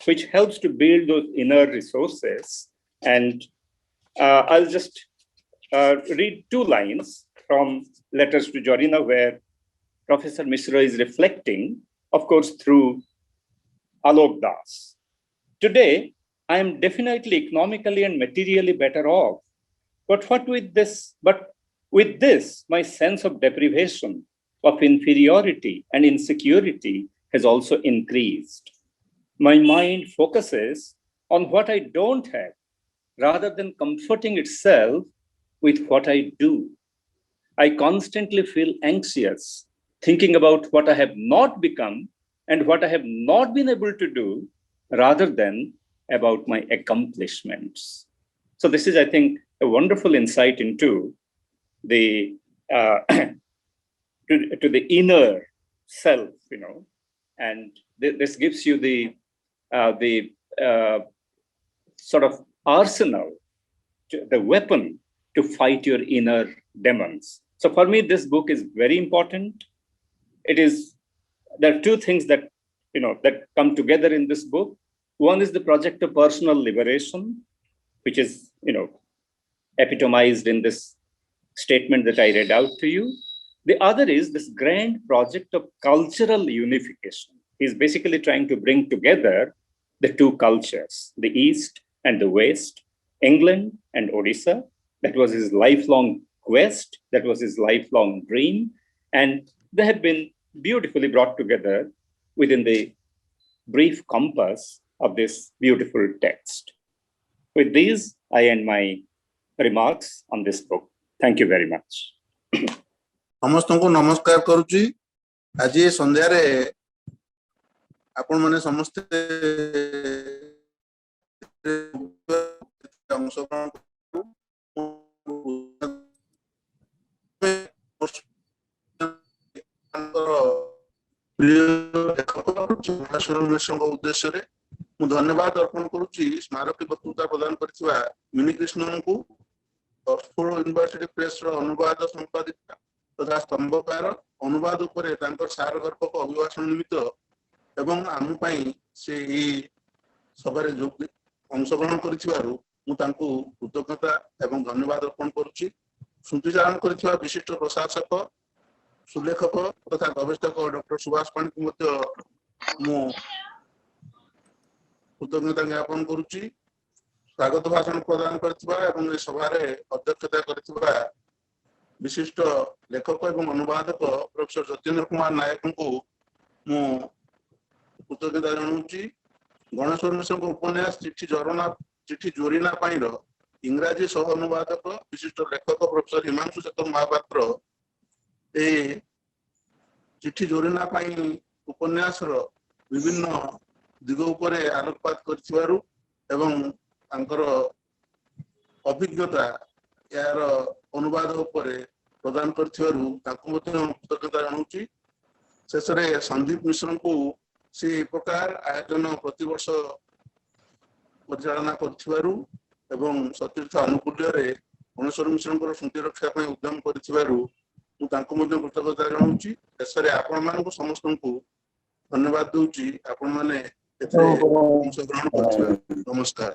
which helps to build those inner resources. And I'll just read 2 lines from Letters to Jordino, where Professor Mishra is reflecting, of course, through Alok Das. Today, I am definitely economically and materially better off. But with this, my sense of deprivation, of inferiority and insecurity has also increased. My mind focuses on what I don't have, rather than comforting itself with what I do. I constantly feel anxious, thinking about what I have not become and what I have not been able to do, rather than about my accomplishments. So this is, I think, a wonderful insight into the to the inner self, and this gives you the sort of arsenal, the weapon to fight your inner demons. So for me, this book is very important. There are 2 things that that come together in this book. One is the project of personal liberation, which is epitomized in this statement that I read out to you. The other is this grand project of cultural unification. He's basically trying to bring together the 2 cultures, the East and the West, England and Odisha. That was his lifelong quest. That was his lifelong dream. And they have been beautifully brought together within the brief compass of this beautiful text. With these, I end my remarks on this book. Thank you very much. समस्त को नमस्कार करुची। आज ये संध्यार आपण माने समस्त अंशग्रहण उद्देश्य धन्यवाद अर्पण करुची स्मारक वक्तृता प्रदान करथिबा मिनी कृष्णन को ऑक्सफोर्ड यूनिवर्सिटी प्रेस रो अनुवाद संपादिका तथा स्तंभकार अनुवाद उपरे तांकर सारगर्भक अभिभाषण निमित्त एवं आम पई से ई सभारे अंशग्रहण करिथिबारु मु तांको कृतज्ञता एवं धन्यवाद अर्पण करुची। सुचिचारण करिथिबा विशिष्ट प्रशासक सुलेखक तथा गवेषक डॉक्टर सुभाष पाणी को मध्य मु कृतज्ञता ज्ञापन करुची। स्वागत भाषण प्रदान करथिबा एवं सभारे अध्यक्षता करथिबा विशिष्ट लेखक एवं अनुवादक प्रोफेसर जोर्डिनो कुमार नायक को मु कृतज्ञता जनाऊची। गणेश्वर मिश्र उपन्यास चिट्ठी जोरिना पाइर इंग्राजी सह अनुवादक विशिष्ट लेखक प्रोफेसर हिमांशु शेखर महापात्र ए चिट्ठी जोरिना पाई उपन्यास विभिन्न दिग उपरे आलोकपात करथिबारु एवं तांकर अभिज्ञता यार अनुवाद उपरे प्रदान करथिबारु ताकु मते कृतज्ञता जनाऊची। शेषरे संदीप मिश्र को से प्रकार आयोजन प्रतिवर्ष परिचालना करथिबारु एवं सतीर्थ अनुकूल्य रे गणेश्वर मिश्र स्मृति रक्षा पई उद्यम करथिबारु मु तांको मते कृतज्ञता जनाऊची। शेषरे आपण मानकु समस्त को धन्यवाद दूची। आपण माने एथे अंशग्रहण करथिबारु नमस्कार।